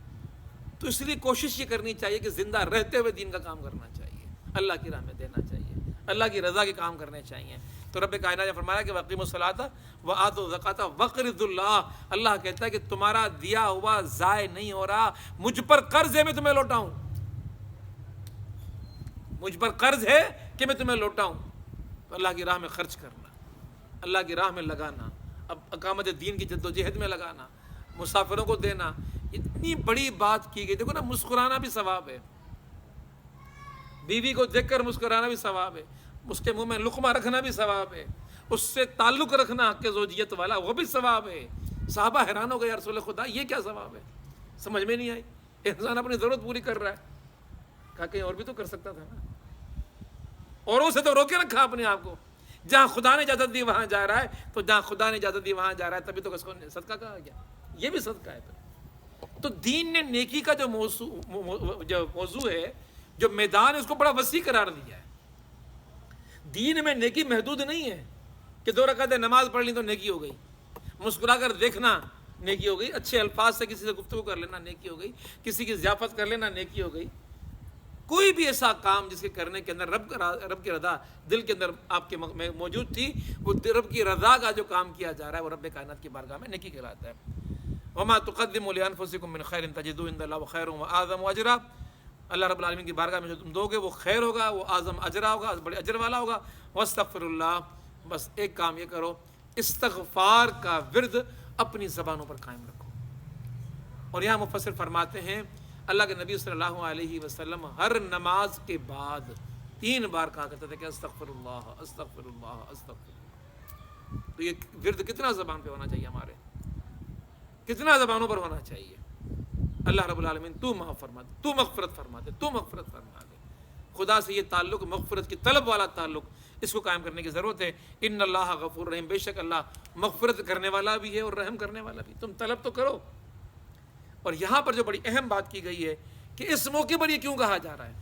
تو اس لیے کوشش یہ کرنی چاہیے کہ زندہ رہتے ہوئے دین کا کام کرنا چاہیے، اللہ کی راہ میں دینا چاہیے، اللہ کی رضا کے کام کرنے چاہیے۔ تو رب کائنات نے فرمایا کہ وَأَقِیمُوا الصَّلَاةَ وَآتُوا الزَّکَاةَ وَاقْرِضُوا اللَّهَ، اللہ کہتا ہے کہ تمہارا دیا ہوا ضائع نہیں ہو رہا، مجھ پر قرض ہے میں تمہیں لوٹاؤں، مجھ پر قرض ہے کہ میں تمہیں لوٹاؤں۔ تو اللہ کی راہ میں خرچ کرنا، اللہ کی راہ میں لگانا، اب اقامت دین کی جدوجہد میں لگانا، مسافروں کو دینا، اتنی بڑی بات کی گئی۔ دیکھو نا، مسکرانا بھی ثواب ہے، بیوی کو دیکھ کر مسکرانا بھی ثواب ہے، اس کے منہ میں لقمہ رکھنا بھی ثواب ہے، اس سے تعلق رکھنا حق زوجیت والا وہ بھی ثواب ہے۔ صحابہ حیران ہو گئے، یا رسول خدا یہ کیا ثواب ہے؟ سمجھ میں نہیں آئی۔ انسان اپنی ضرورت پوری کر رہا ہے، کہا کہیں اور بھی تو کر سکتا تھا نا، اوروں سے تو روکے رکھا اپنے آپ کو، جہاں خدا نے اجازت دی وہاں جا رہا ہے، تو جہاں خدا نے اجازت دی وہاں جا رہا ہے، تبھی تو اس کو صدقہ کہا گیا، یہ بھی صدقہ ہے۔ تو دین نے نیکی کا جو موضوع ہے، جو میدان ہے، اس کو بڑا وسیع قرار دیا ہے۔ دین میں نیکی محدود نہیں ہے کہ 2 رکعتیں نماز پڑھ لی تو نیکی ہو گئی، مسکرا کر دیکھنا نیکی ہو گئی، اچھے الفاظ سے کسی سے گفتگو کر لینا نیکی ہو گئی، کسی کی ضیافت کر لینا نیکی ہو گئی۔ کوئی بھی ایسا کام جس کے کرنے کے اندر رب کی رضا دل کے اندر آپ کے موجود تھی، وہ رب کی رضا کا جو کام کیا جا رہا ہے، وہ رب کائنات کی بارگاہ میں نیکی کہلاتا ہے۔ وما تقدموا لانفسکم من خیر تجدوہ عند اللہ خیر واعظم اجرا، اللہ رب العالمین کی بارگاہ میں جو تم دو گے وہ خیر ہوگا، وہ اعظم اجرا ہوگا، بڑے اجر والا ہوگا۔ واستغفر اللہ، بس ایک کام یہ کرو، استغفار کا ورد اپنی زبانوں پر قائم رکھو۔ اور یہاں مفسر فرماتے ہیں اللہ کے نبی صلی اللہ علیہ وسلم ہر نماز کے بعد 3 بار کہا کرتے تھے کہ استغفر اللہ استغفر اللہ استغفر اللہ۔ تو یہ ورد کتنا زبان پہ ہونا چاہیے ہمارے، کتنا زبانوں پر ہونا چاہیے۔ اللہ رب العالمین تو معاف فرما دے، تو مغفرت فرما دے، تو مغفرت فرما دے۔ خدا سے یہ تعلق، مغفرت کی طلب والا تعلق، اس کو قائم کرنے کی ضرورت ہے۔ ان اللہ غفور رحیم، بے شک اللہ مغفرت کرنے والا بھی ہے اور رحم کرنے والا بھی۔ تم طلب تو کرو۔ اور یہاں پر جو بڑی اہم بات کی گئی ہے کہ اس موقع پر یہ کیوں کہا جا رہا ہے،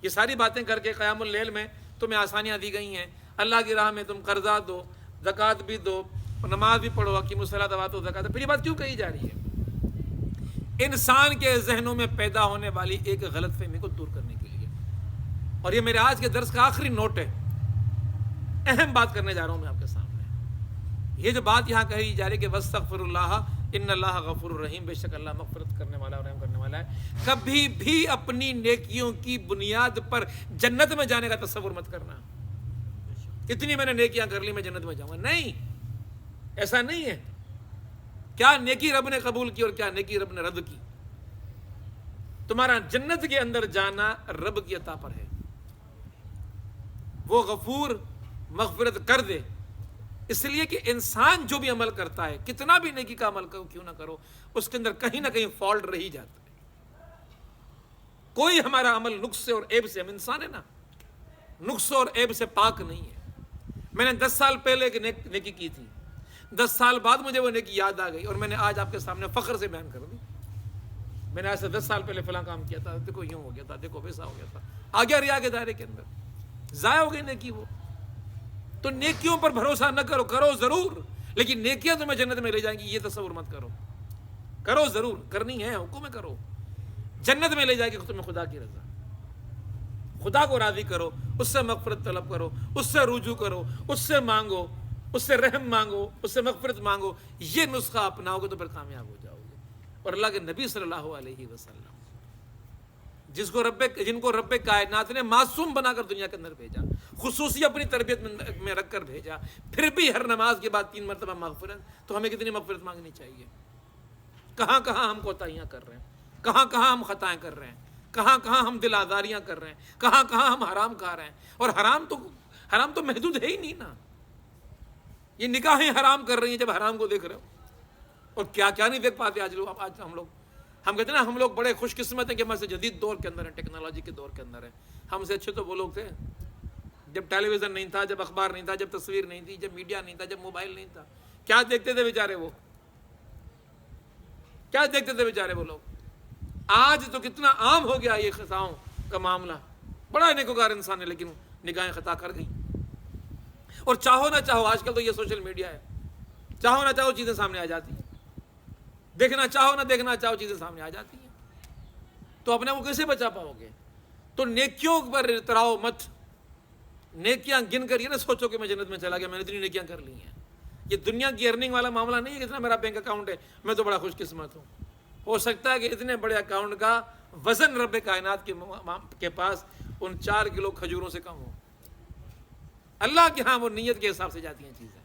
یہ ساری باتیں کر کے قیام اللیل میں تمہیں آسانیاں دی گئی ہیں، اللہ کی راہ میں تم قرضات دو، زکوٰۃ بھی دو، نماز بھی پڑھو، اقیموا الصلاۃ وآتوا الزکاۃ، پھر یہ بات کیوں کہی جا رہی ہے؟ انسان کے ذہنوں میں پیدا ہونے والی ایک غلط فہمی کو دور کرنے کے لیے۔ اور یہ میرے آج کے درس کا آخری نوٹ ہے، اہم بات کرنے جا رہا ہوں میں آپ کے سامنے۔ یہ جو بات یہاں کہی جا رہی ہے کہ واستغفر اللہ ان اللہ غفور الرحیم، بے شک اللہ مغفرت کرنے والا اور رحم کرنے والا ہے، کبھی بھی اپنی نیکیوں کی بنیاد پر جنت میں جانے کا تصور مت کرنا، اتنی میں نے نیکیاں کر لی میں جنت میں جاؤں گا، نہیں، ایسا نہیں ہے۔ کیا نیکی رب نے قبول کی اور کیا نیکی رب نے رد کی؟ تمہارا جنت کے اندر جانا رب کی عطا پر ہے، وہ غفور مغفرت کر دے۔ اس لیے کہ انسان جو بھی عمل کرتا ہے، کتنا بھی نیکی کا عمل کیوں نہ کرو، اس کے اندر کہیں نہ کہیں فالٹ رہ ہی جاتا ہے۔ کوئی ہمارا عمل نقص اور عیب سے، ہم انسان ہے نا، نقص اور عیب سے پاک نہیں ہے۔ میں نے 10 سال پہلے ایک نیکی کی تھی، 10 سال بعد مجھے وہ نیکی یاد آ گئی اور میں نے آج آپ کے سامنے فخر سے بیان کر دی، میں نے آج سے 10 سال پہلے فلاں کام کیا تھا، دیکھو یوں ہو گیا تھا، دیکھو ویسا ہو گیا تھا، آ گیا ریا کے دائرے کے اندر، ضائع ہو گئی نیکی وہ۔ تو نیکیوں پر بھروسہ نہ کرو، کرو ضرور، لیکن نیکیاں تمہیں جنت میں لے جائیں گی یہ تصور مت کرو۔ کرو ضرور، کرنی ہے، حکم کرو، جنت میں لے جائے گی تمہیں خدا کی رضا، خدا کو راضی کرو، اس سے مغفرت طلب کرو، اس سے رجوع کرو، اس سے مانگو، اس سے رحم مانگو، اس سے مغفرت مانگو، یہ نسخہ اپناؤ گے تو پھر کامیاب ہو جاؤ گے۔ اور اللہ کے نبی صلی اللہ علیہ وسلم جن کو رب کائنات نے معصوم بنا کر دنیا کے اندر بھیجا، خصوصی اپنی تربیت میں رکھ کر بھیجا، پھر بھی ہر نماز کے بعد 3 مرتبہ مغفرت، تو ہمیں کتنی مغفرت مانگنی چاہیے؟ کہاں کہاں ہم کوتاہیاں کر رہے ہیں، کہاں کہاں ہم خطائیں کر رہے ہیں، کہاں کہاں ہم دل آزاریاں کر رہے ہیں، کہاں کہاں ہم حرام کھا رہے ہیں، اور حرام تو محدود ہے ہی نہیں نا. یہ نکاحیں حرام کر رہی ہیں جب حرام کو دیکھ رہے ہو. اور کیا کیا نہیں دیکھ پاتے آج ہم کہتے ہیں نا ہم لوگ بڑے خوش قسمت ہیں کہ ہم سے جدید دور کے اندر ہیں، ٹیکنالوجی کے دور کے اندر ہیں. ہم سے اچھے تو وہ لوگ تھے جب ٹیلی ویژن نہیں تھا، جب اخبار نہیں تھا، جب تصویر نہیں تھی، جب میڈیا نہیں تھا، جب موبائل نہیں تھا. کیا دیکھتے تھے بیچارے وہ، کیا دیکھتے تھے بیچارے وہ لوگ. آج تو کتنا عام ہو گیا یہ خطاؤں کا معاملہ. بڑا نیکوکار انسان ہے لیکن نگاہیں خطا کر گئیں. اور چاہو نہ چاہو آج کل تو یہ سوشل میڈیا ہے، چاہو نہ چاہو چیزیں سامنے آ جاتی ہیں، دیکھنا چاہو نہ دیکھنا چاہو چیزیں سامنے آ جاتی ہیں. تو اپنے کو کیسے بچا پاؤ گے؟ تو نیکیوں پر اتراؤ مت. نیکیاں گن کر یہ نہ سوچو کہ میں جنت میں چلا گیا، میں نے اتنی نیکیاں کر لی ہیں. یہ دنیا کی ارننگ والا معاملہ نہیں ہے کہ اتنا میرا بینک اکاؤنٹ ہے میں تو بڑا خوش قسمت ہوں. ہو سکتا ہے کہ اتنے بڑے اکاؤنٹ کا وزن رب کائنات کے پاس ان 4 کلو کھجوروں سے کم ہو. اللہ کے ہاں وہ نیت کے حساب سے جاتی ہیں چیزیں.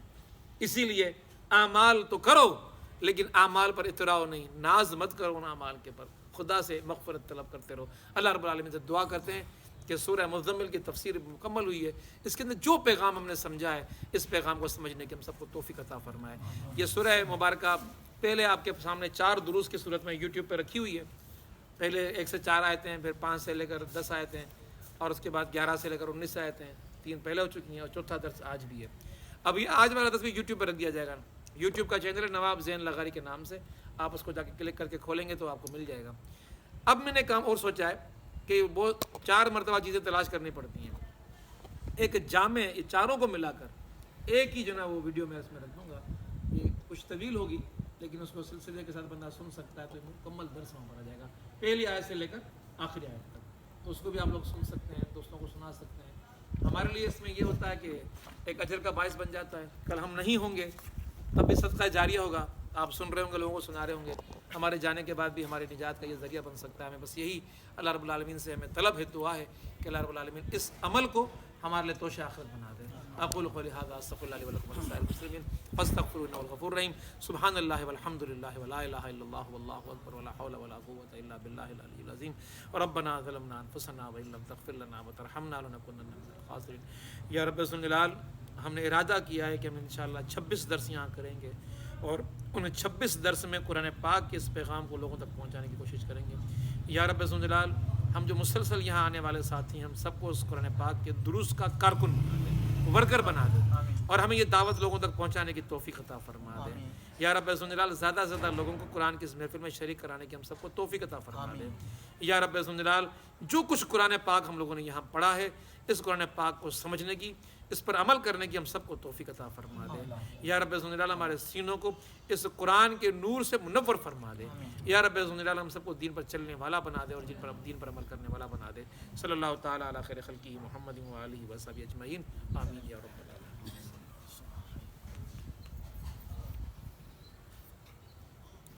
اسی لیے اعمال تو کرو لیکن اعمال پر اتراؤ نہیں، ناز مت کرو ان اعمال کے پر. خدا سے مغفرت طلب کرتے رہو. اللہ رب العالمین سے دعا کرتے ہیں کہ سورہ مزمل کی تفسیر مکمل ہوئی ہے، اس کے اندر جو پیغام ہم نے سمجھا ہے اس پیغام کو سمجھنے کی ہم سب کو توفیق عطا فرمائے. یہ سورہ مبارکہ پہلے آپ کے سامنے 4 دروس کی صورت میں یوٹیوب پہ رکھی ہوئی ہے. پہلے 1 سے 4 آیتیں ہیں، پھر 5 سے لے کر 10 آیتیں، اور اس کے بعد 11 سے لے کر 19 آیتیں. 3 پہلے ہو چکی ہیں اور چوتھا درس آج بھی ہے. ابھی آج والا درس بھی یوٹیوب پہ رکھ دیا جائے گا. یوٹیوب کا چینل ہے نواب زین لغاری کے نام سے، آپ اس کو جا کے کلک کر کے کھولیں گے تو آپ کو مل جائے گا. اب میں نے کام اور سوچا ہے کہ وہ 4 مرتبہ چیزیں تلاش کرنی پڑتی ہیں. ایک جامع یہ چاروں کو ملا کر ایک ہی جو نا وہ ویڈیو میں اس میں رکھ دوں گا. یہ کچھ طویل ہوگی لیکن اس کو سلسلے کے ساتھ بندہ سن سکتا ہے تو مکمل درس وہاں پڑھا جائے گا، پہلی آیت سے لے کر آخری آیت تک. تو اس کو بھی آپ لوگ سن سکتے ہیں، دوستوں کو سنا سکتے ہیں. ہمارے لیے اس میں یہ ہوتا ہے کہ ایک اجر کا باعث بن جاتا ہے. کل ہم نہیں ہوں گے تب بھی صدقہ جاریہ ہوگا، آپ سن رہے ہوں گے، لوگوں کو سنا رہے ہوں گے. ہمارے جانے کے بعد بھی ہماری نجات کا یہ ذریعہ بن سکتا ہے. ہمیں بس یہی اللہ رب العالمین سے ہمیں طلب ہے، دعا ہے کہ اللہ رب العالمین اس عمل کو ہمارے لیے توشہ آخرت بنا دے. اقول قولی ھذا استغفر اللہ لی ولکم ولسائر المسلمین فاستغفروہ انہ هو الغفور الرحیم. سبحان اللہ والحمد للہ ولا الہ الا اللہ واللہ اکبر ولا حول ولا قوۃ الا باللہ العلی العظیم. ربنا ظلمنا انفسنا وان لم تغفر لنا وترحمنا لنکونن من الخاسرین. یا رب ذوالجلال، ہم نے ارادہ کیا ہے کہ ہم انشاءاللہ 26 درس یہاں کریں گے اور ان 26 درس میں قرآن پاک کے اس پیغام کو لوگوں تک پہنچانے کی کوشش کریں گے. یا رب ذوالجلال، ہم جو مسلسل یہاں آنے والے ساتھی ہیں ہم سب کو اس قرآن پاک کے دروس کا کارکن بنا دے، ورکر بنا دے، اور ہمیں یہ دعوت لوگوں تک پہنچانے کی توفیق عطا فرما دے. یا رب ذوالجلال، زیادہ سے زیادہ لوگوں کو قرآن کی اس محفل میں شریک کرانے کی ہم سب کو توفیق عطا فرما دے. یا رب ذوالجلال، جو کچھ قرآن پاک ہم لوگوں نے یہاں پڑھا ہے اس قرآن پاک کو سمجھنے کی، اس پر عمل کرنے کی ہم سب کو توفیق عطا فرما دے. یا رب ذوالجلال، ہمارے سینوں کو اس قرآن کے نور سے منور فرما دے. یا رب ذوالجلال، ہم سب کو دین پر چلنے والا بنا دے اور دین پر عمل کرنے والا بنا دے. صلی اللہ تعالیٰ علی خیر خلقہ محمد و آلہ و صحبہ اجمعین. آمین یا رب.